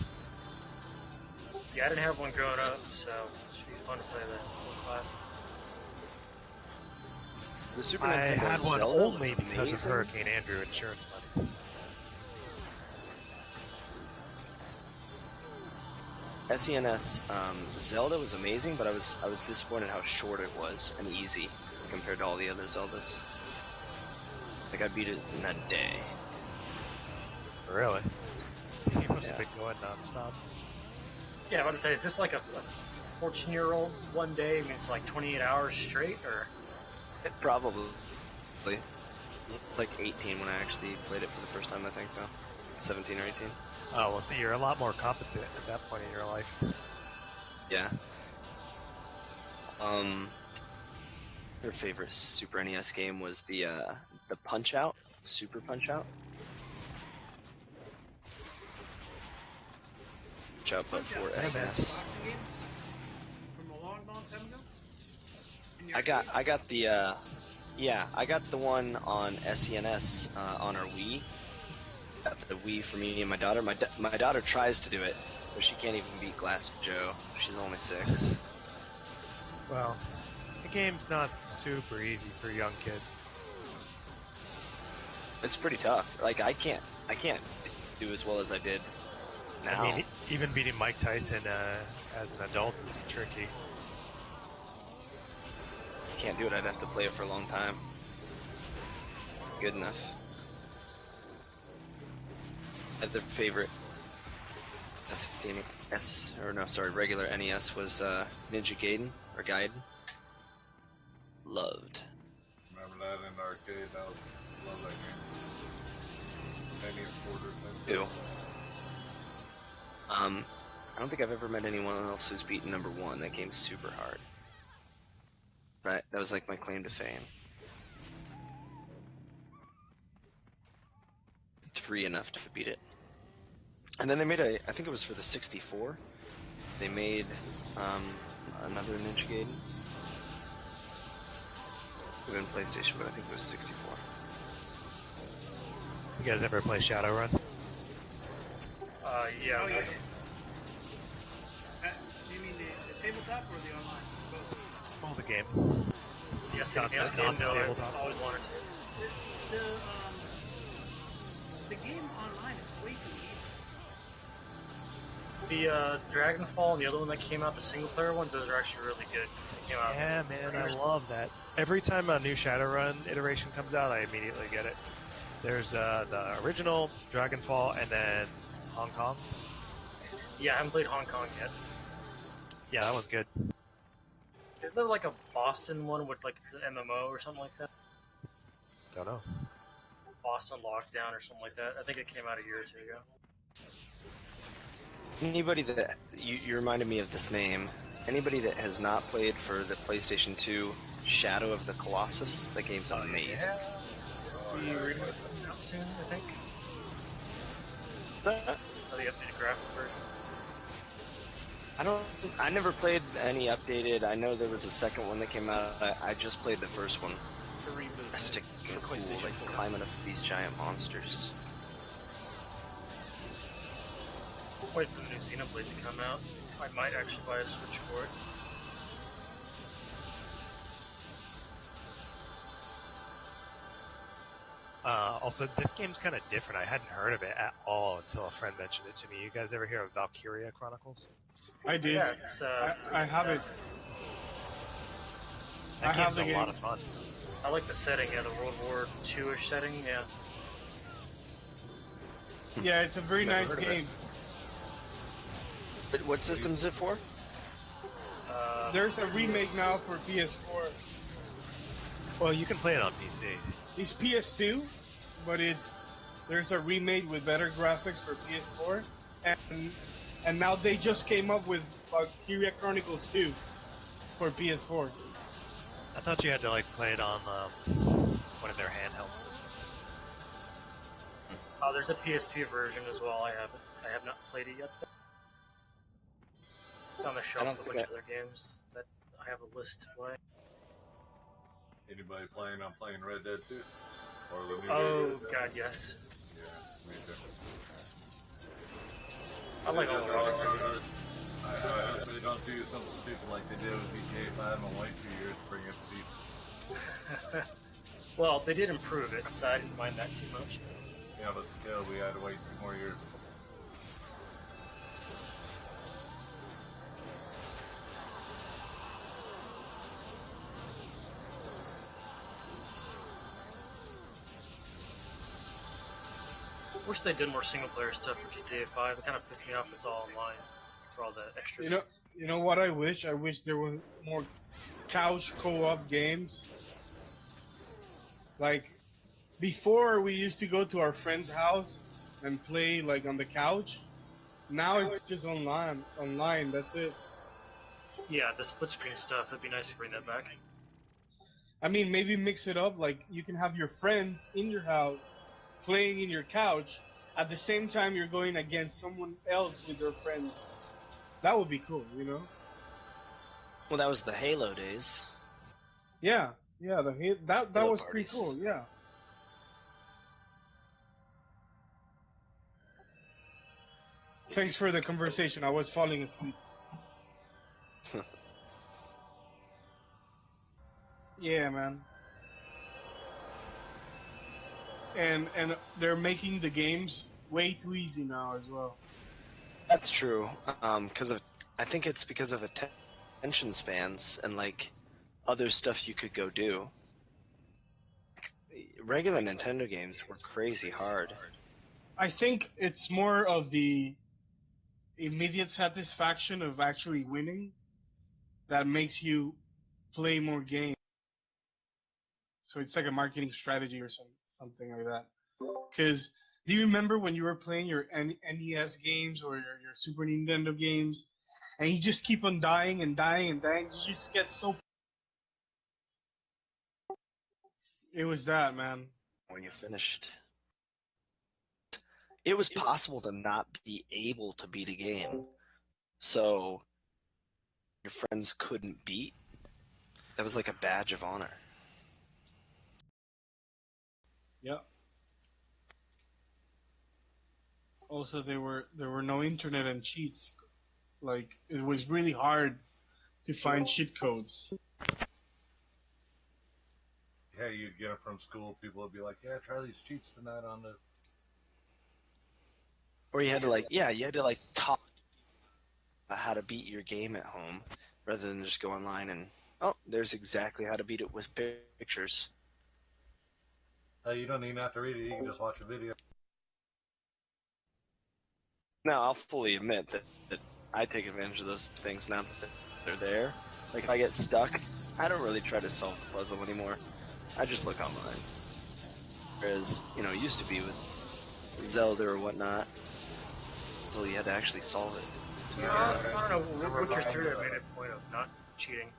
Yeah, I didn't have one growing up, so it should be fun to play the whole class. The Super I Nintendo had one Zelda only was because of amazing. Hurricane Andrew insurance money. SENS Zelda was amazing, but I was disappointed how short it was and easy compared to all the other Zeldas. Like I beat it in a day. Really? You must have Yeah. been going nonstop. Yeah, I was about to say, is this like a 14-year-old one day? I mean, it's like 28 hours straight, or? Probably. It was like 18 when I actually played it for the first time, I think, though. 17 or 18. Oh, well, see, you're a lot more competent at that point in your life. Yeah. Their favorite Super NES game was the Punch Out, Super Punch Out. Punch Out, but for Punch-Out, SNES. boxing game from a long time ago? In your I got the I got the one on SENS on our Wii. Got the Wii for me and my daughter. My daughter tries to do it, but she can't even beat Glass Joe. She's only 6. Well, the game's not super easy for young kids. It's pretty tough. Like I can't do as well as I did now. I mean, even beating Mike Tyson as an adult is tricky. Can't do it. I'd have to play it for a long time. Good enough. Other favorite regular NES was Ninja Gaiden or Gaiden. Loved. Remember that in the arcade? That was, love that game. Penny and quarter thing. Ew. I don't think I've ever met anyone else who's beaten number 1. That game's super hard. Right, that was like my claim to fame. It's free enough to beat it. And then they made I think it was for the 64. They made another Ninja Gaiden. It was in PlayStation, but I think it was 64. You guys ever play Shadowrun? Yeah. Oh, yeah. Do you mean the tabletop or the online? Both. Oh, the game. Yes, Not yes, the game, no, tabletop. I always wanted to. The game online is way too easy. The Dragonfall and the other one that came out, the single-player ones, those are actually really good. They came out. Yeah, man, I love that. Every time a new Shadowrun iteration comes out, I immediately get it. There's the original, Dragonfall, and then Hong Kong. Yeah, I haven't played Hong Kong yet. Yeah, that one's good. Isn't there like a Boston one with like it's an MMO or something like that? Don't know. Boston Lockdown or something like that. I think it came out a year or 2 ago. Anybody that you reminded me of this name. Anybody that has not played for the PlayStation 2 Shadow of the Colossus, that game's amazing. The remake coming out soon, I think. Oh, the updated graphic version. I never played any updated. I know there was a second one that came out. I just played the first one. The reboot. That's just cool, like climbing up these giant monsters. Wait for the new Xenoblade to come out. I might actually buy a Switch for it. Also, this game's kind of different. I hadn't heard of it at all until a friend mentioned it to me. You guys ever hear of Valkyria Chronicles? I did. Yeah, it's, I have it. That I have game's the a game. lot of fun. I like the setting, yeah, the World War II-ish setting, yeah. Yeah, it's a very Never nice heard of it. game. But what system is it for? There's a remake now for PS4. Well, you can play it on PC. It's PS2, but there's a remake with better graphics for PS4, and now they just came up with Valkyria Chronicles 2 for PS4. I thought you had to like play it on one of their handheld systems. There's a PSP version as well. I have not played it yet. It's on the shelf with a bunch of other games that I have a list to play. Anybody planning on playing Red Dead 2? Or the new Oh, Red Dead? God, yes. Yeah, me too. I like all the Rockstar games. I hope they don't do something stupid like they did with GTA 5 and wait 2 years to bring it to PC. Well, they did improve it, so I didn't mind that too much. Yeah, but still, we had to wait 2 more years. Wish they did more single player stuff for GTA 5. It kind of pissed me off it's all online for all the extras. You know what I wish? I wish there were more couch co-op games. Like, before we used to go to our friend's house and play like on the couch. Now it's just online. That's it. Yeah, the split screen stuff, it'd be nice to bring that back. I mean, maybe mix it up. Like, you can have your friends in your house playing in your couch at the same time you're going against someone else with their friends. That would be cool, you know? Well, that was the Halo days. Yeah, that Halo was parties. pretty cool, yeah. Thanks for the conversation. I was falling asleep. Yeah, man. And they're making the games way too easy now as well. That's true. I think it's because of attention spans and like other stuff you could go do. Regular Nintendo games were crazy hard. I think it's more of the immediate satisfaction of actually winning that makes you play more games. So it's like a marketing strategy or something like that. Because do you remember when you were playing your NES games or your Super Nintendo games, and you just keep on dying and dying and dying? You just get so... It was that, man. When you finished, it was possible to not be able to beat a game. So your friends couldn't beat. That was like a badge of honor. Yep. Also, there were no internet and cheats. Like, it was really hard to find cheat codes. Yeah, you'd get them from school. People would be like, "Yeah, try these cheats tonight on the." Or you had to talk about how to beat your game at home, rather than just go online and there's exactly how to beat it with pictures. You don't even have to read it. You can just watch a video. Now, I'll fully admit that I take advantage of those things now that they're there. Like, if I get stuck, I don't really try to solve the puzzle anymore. I just look online. Whereas, it used to be with Zelda or whatnot, until you had to actually solve it. I don't know, Witcher 3 I made a point of not cheating.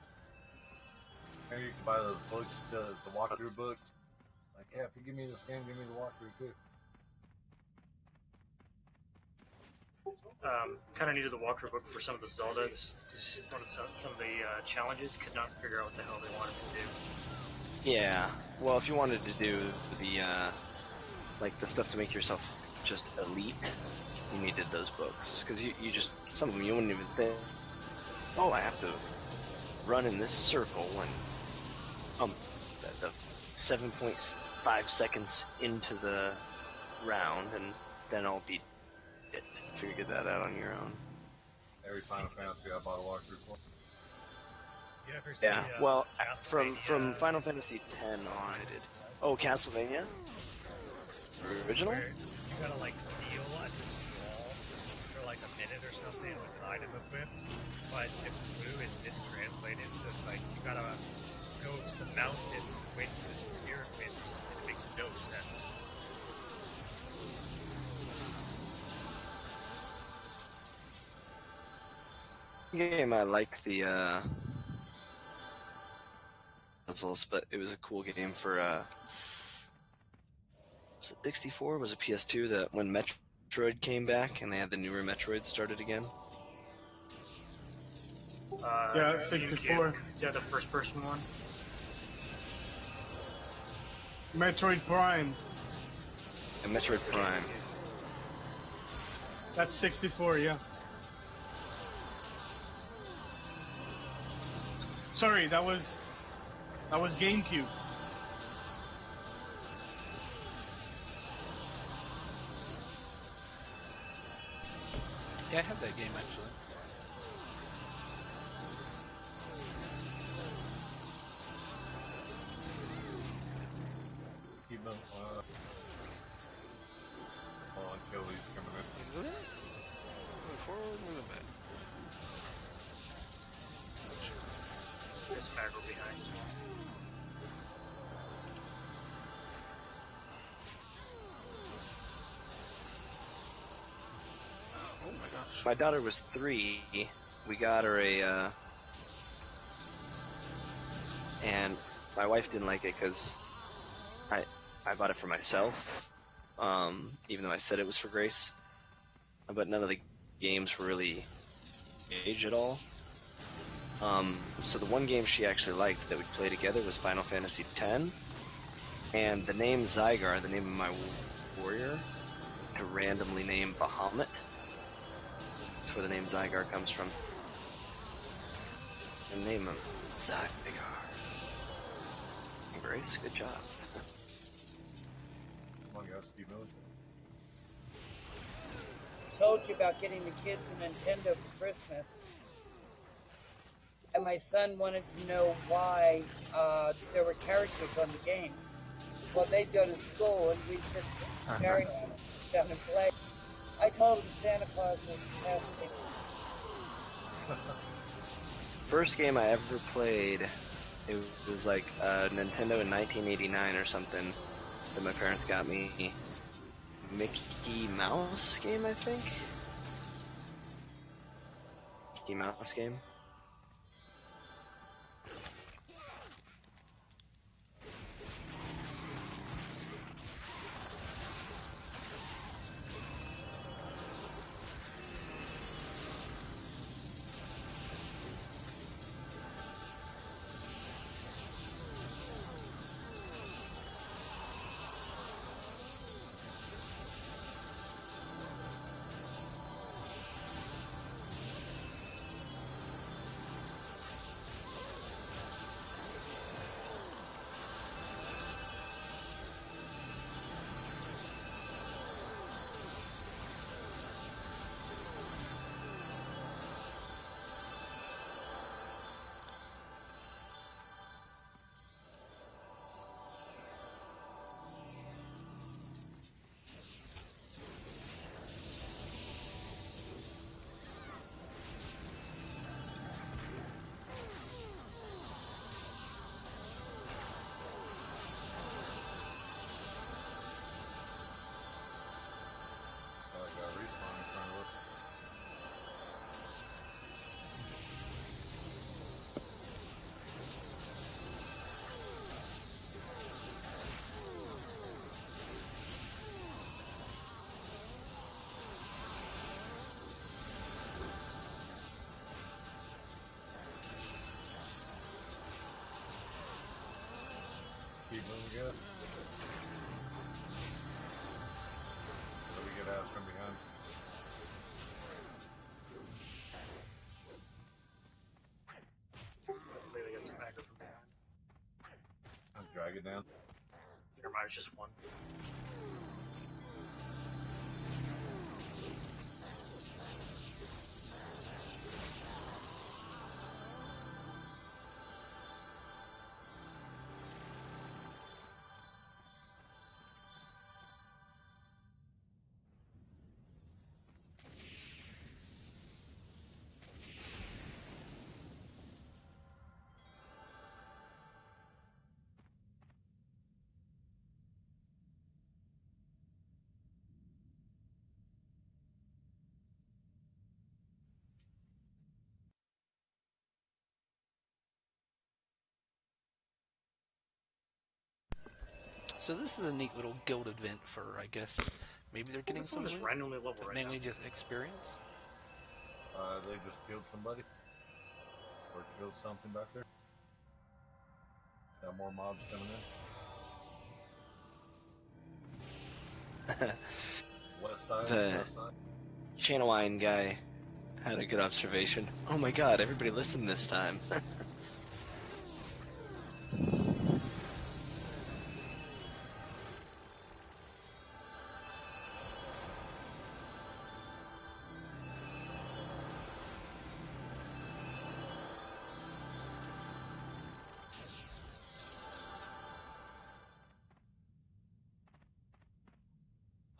And you can buy those books, the walkthrough book. Like, yeah, if you give me this game, give me the walkthrough too. Kind of needed the walkthrough book for some of the Zelda. Just wanted some of the challenges. Could not figure out what the hell they wanted to do. Yeah, well, if you wanted to do the, the stuff to make yourself just elite, you needed those books. Because you just, some of them you wouldn't even think, oh, I have to run in this circle and, the 7.5 seconds into the round, and then I'll beat it. Figure that out on your own. Every Final Fantasy I bought a walkthrough for. You ever see, well, Castlevania? from Final Fantasy X on, I did. Oh, Castlevania? Original? Where you gotta feel at this wall for like a minute or something with an item equipped, but if blue is mistranslated, so it's like you gotta go to the mountains and wait for the spirit wind or something. It makes no sense. Game, I like the puzzles, but it was a cool game for was it 64? Was it PS2 that when Metroid came back and they had the newer Metroid started again? Yeah, 64. Yeah, the first person one. Metroid Prime. And Metroid Prime. That's 64, yeah. Sorry, that was GameCube. Yeah, I have that game actually. Keep them, hold on, Kelly's coming in. Moving forward, moving back. There's Magro behind. Oh my gosh. My daughter was 3. We got her a, and my wife didn't like it because I bought it for myself, even though I said it was for Grace. But none of the games were really age at all. So the one game she actually liked that we'd play together was Final Fantasy X, and the name Zygar, the name of my warrior, to randomly name Bahamut. That's where the name Zygar comes from. And name him Zygar. Grace, good job. Come on, guys, keep moving. Told you about getting the kids a Nintendo for Christmas. And my son wanted to know why there were characters on the game. Well, they'd go to school and we'd just carry on down and play. I told him Santa Claus was testing. First game I ever played, it was like Nintendo in 1989 or something that my parents got me. Mickey Mouse game, I think? Mickey Mouse game? Respawn in front of us. Keep moving, guys. So we get out from behind. Looks like they got some aggro from behind. I'll drag it down. Never mind, it's just one. So this is a neat little guild event for, I guess, maybe they're getting some Someone just loot, randomly level but right mainly now. just experience. They just killed somebody. Or killed something back there. Got more mobs coming in. West side, The west side. Channel Wine guy had a good observation. Oh my god, everybody listened this time.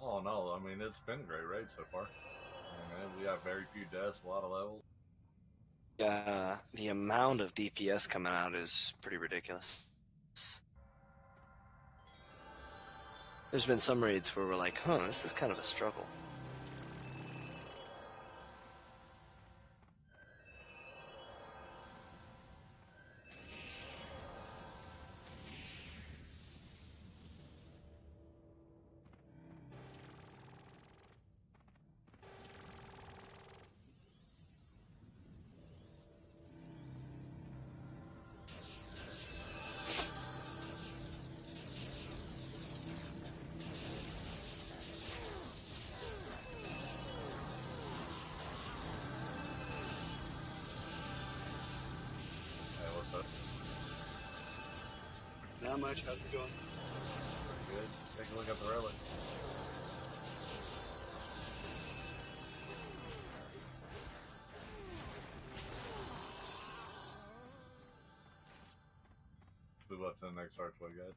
Oh no, I mean, it's been a great raid so far. I mean, we have very few deaths, a lot of levels. Yeah, the amount of DPS coming out is pretty ridiculous. There's been some raids where we're like, huh, this is kind of a struggle. Hey, what's up? Not much. How's it going? Pretty good. Take a look at the relic. Move up to the next archway, guys.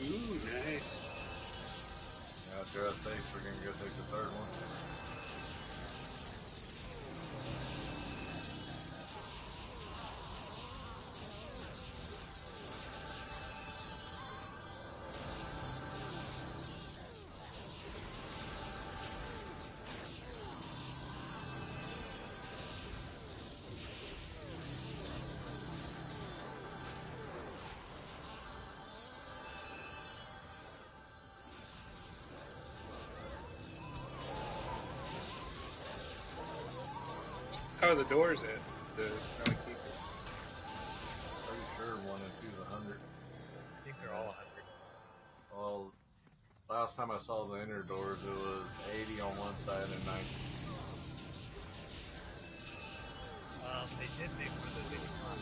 Ooh, nice. Now, after us takes, we're gonna go take the third one. How are the doors at? The Relic Keeper? Pretty sure 1 and 2's 100. I think they're all 100. Well, last time I saw the inner doors, it was 80 on one side and 90. They did make one of those 85.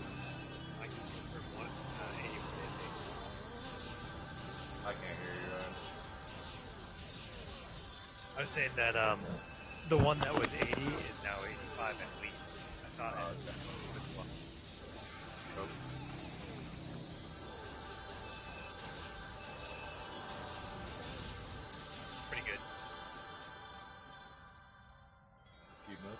I can confirm one 80 was missing. I can't hear you, Ryan. I was saying that the one that was 80 is now 85 at least. I thought it was one. Nope. It's pretty good. Keep moving.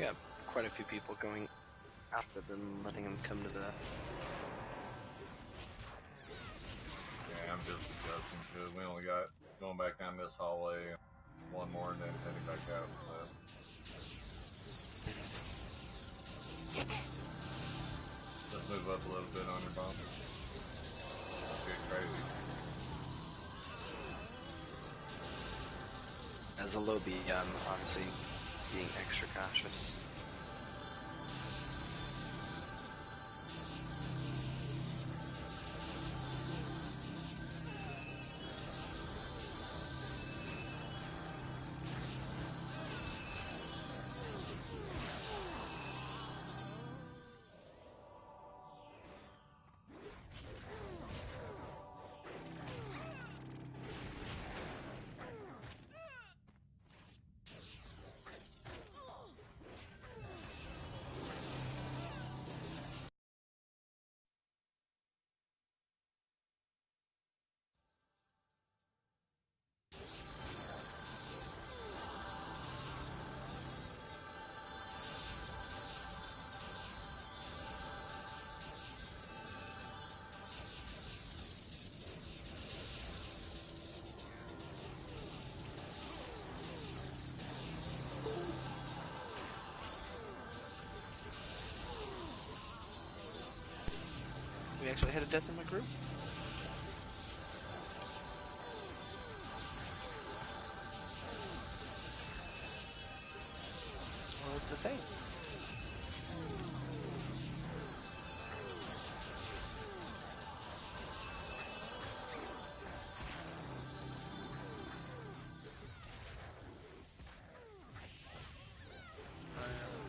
got quite a few people going after them, letting them come to the... Yeah, I'm just adjusting to it. We only got going back down this hallway, one more, and then heading back out. So. Just move up a little bit on your bump. Get crazy. As a lobby, obviously being extra cautious. We actually had a death in my group. Well, it's the thing.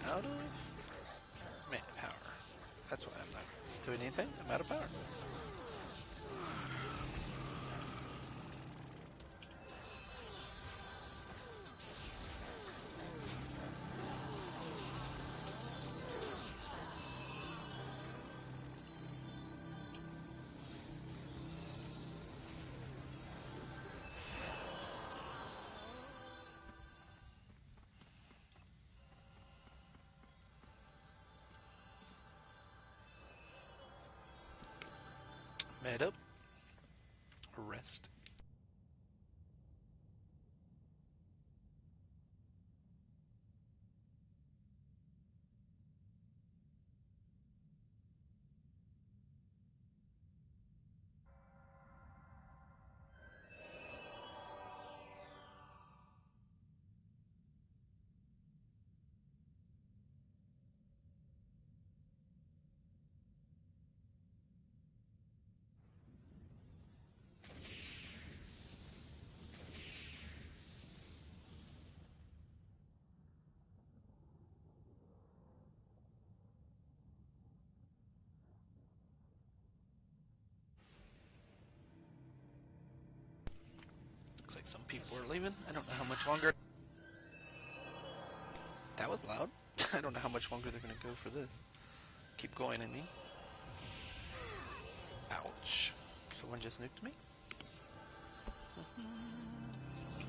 I'm out of manpower. That's why I'm not doing anything. I'm out of power. Med up. Rest. Looks like some people are leaving. I don't know how much longer. That was loud. I don't know how much longer they're going to go for this. Keep going, I mean. Ouch. Someone just nuked me?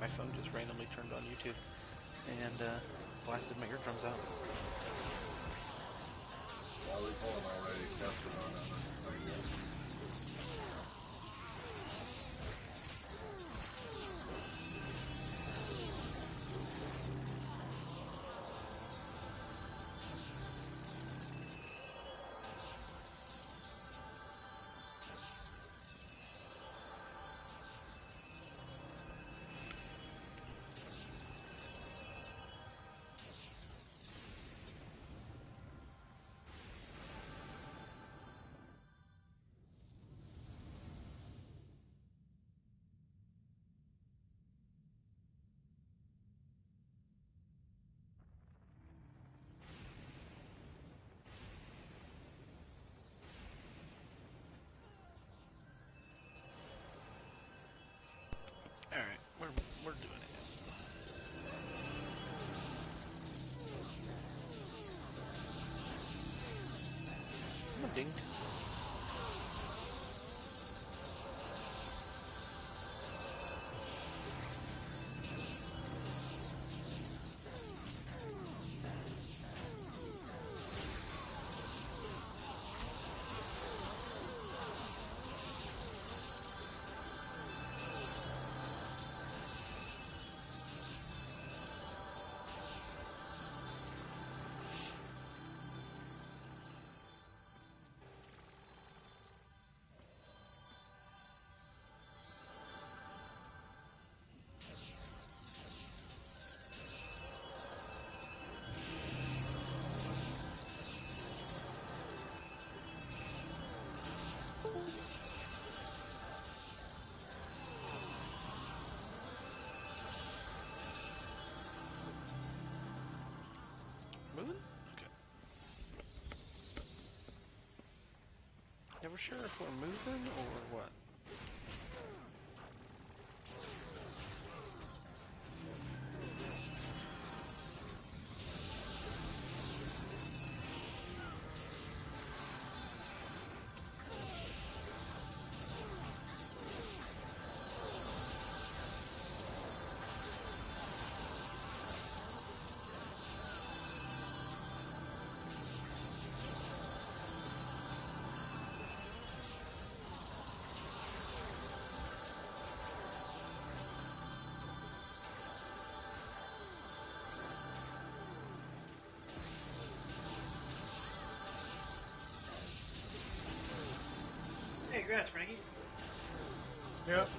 My phone just randomly turned on YouTube and blasted my eardrums out. Well, we're pulling already. Justin on it. Thank you. Alright, we're doing it. I'm a ding. Never sure if we're moving or what. Hey, congrats, Frankie. Yep.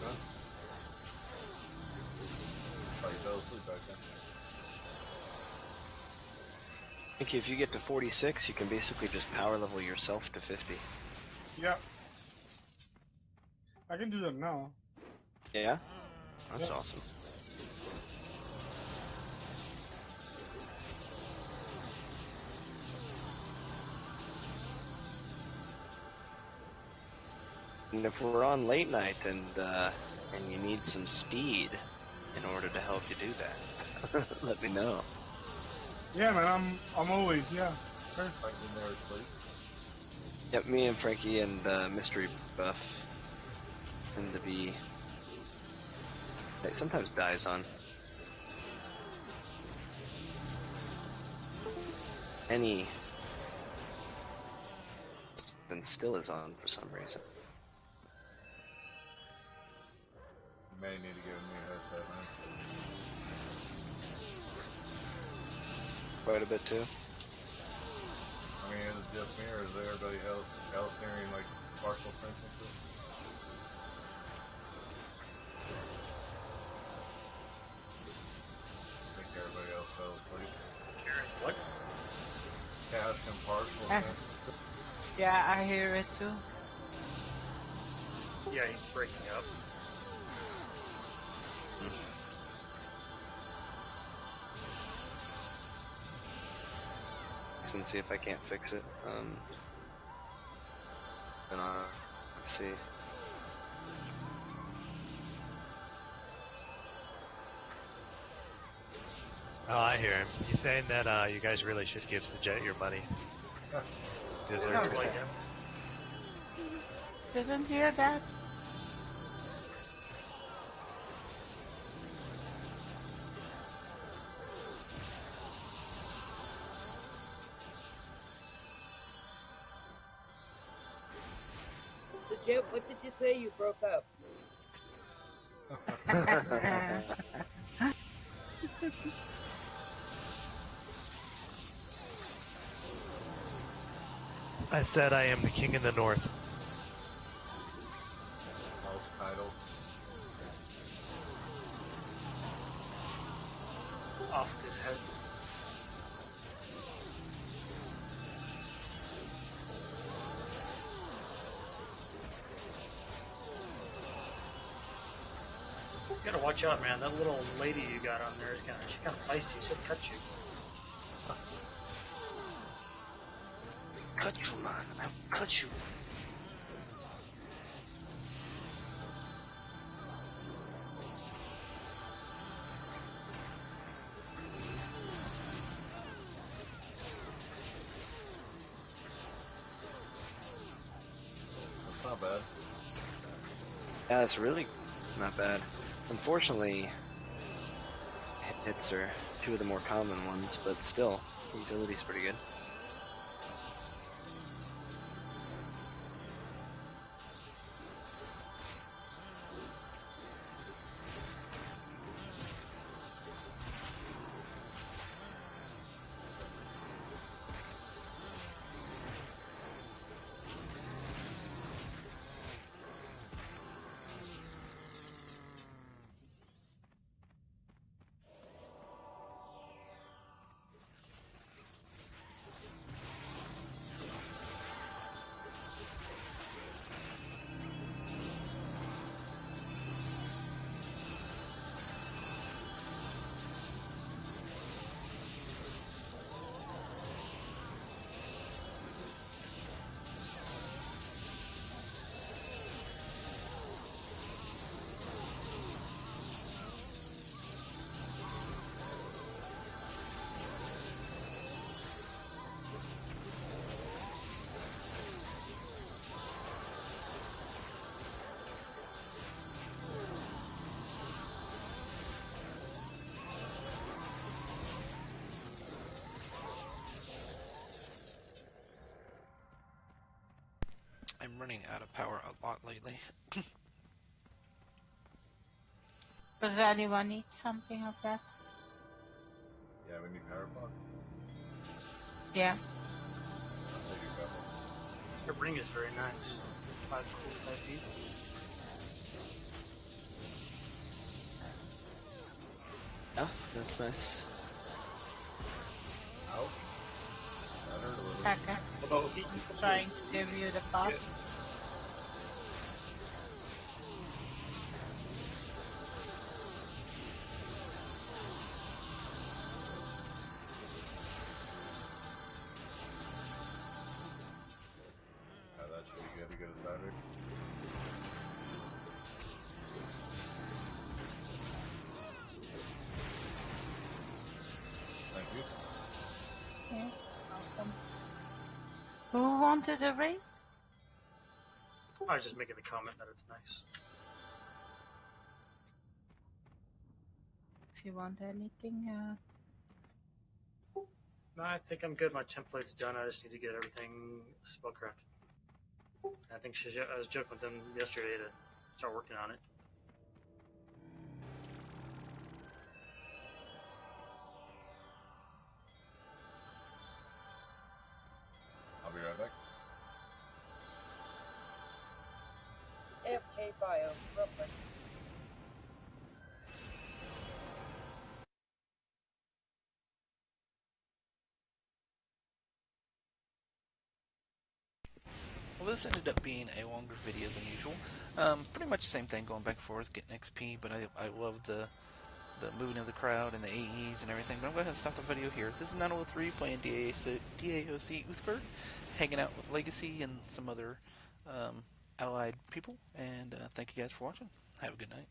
Oh, you fell asleep back then. I think if you get to 46, you can basically just power level yourself to 50. Yep. I can do that now. Yeah? That's Yep. awesome. And if we're on late night and you need some speed in order to help you do that, let me know. Yeah, man, I'm always, yeah. Sure. Like you never sleep. Yep, me and Frankie and Mystery Buff tend to be... It sometimes dies on. Any... Then still is on for some reason. You may need to give me a headset, man. Quite a bit too. I mean, is it just me or is everybody else hearing like partial sentences? I think everybody else fell asleep. Hearing what? Cash and partial sentences. Yeah, I hear it too. Yeah, he's breaking up. And see if I can't fix it. And I'll see. Oh, I hear him. He's saying that you guys really should give Sajet your money. Sounds like him. Didn't hear that. So, Jeff, what did you say? You broke up. I said I am the king in the north. Most titles. Off his head. You gotta watch out, man. That little lady you got on there is she's kind of feisty. She'll cut you. Cut you, man. I'll cut you. That's not bad. Yeah, it's really not bad. Unfortunately, hits are two of the more common ones, but still, the utility's pretty good. running out of power a lot lately. Does anyone need something of that? Yeah, we need power block. Yeah. I'll take a couple. Her ring is very nice. 5 cool 5 feet. Yeah, that's nice. Ouch. That hurt a little. Second. Oh, Trying to give you the buffs. Yeah, that should be good to get us out of here. Thank you. Yeah, welcome. Who wanted a ring? I was just making the comment that it's nice. If you want anything, No, I think I'm good. My template's done. I just need to get everything spellcrafted. I think I was joking with them yesterday to start working on it. I'll be right back. AFK bio, Brooklyn. Well, this ended up being a longer video than usual. Pretty much the same thing, going back and forth, getting XP, but I love the moving of the crowd and the AEs and everything. But I'm going to go ahead and stop the video here. This is 903 playing Daoc Uthgard, hanging out with Legacy and some other allied people. And thank you guys for watching. Have a good night.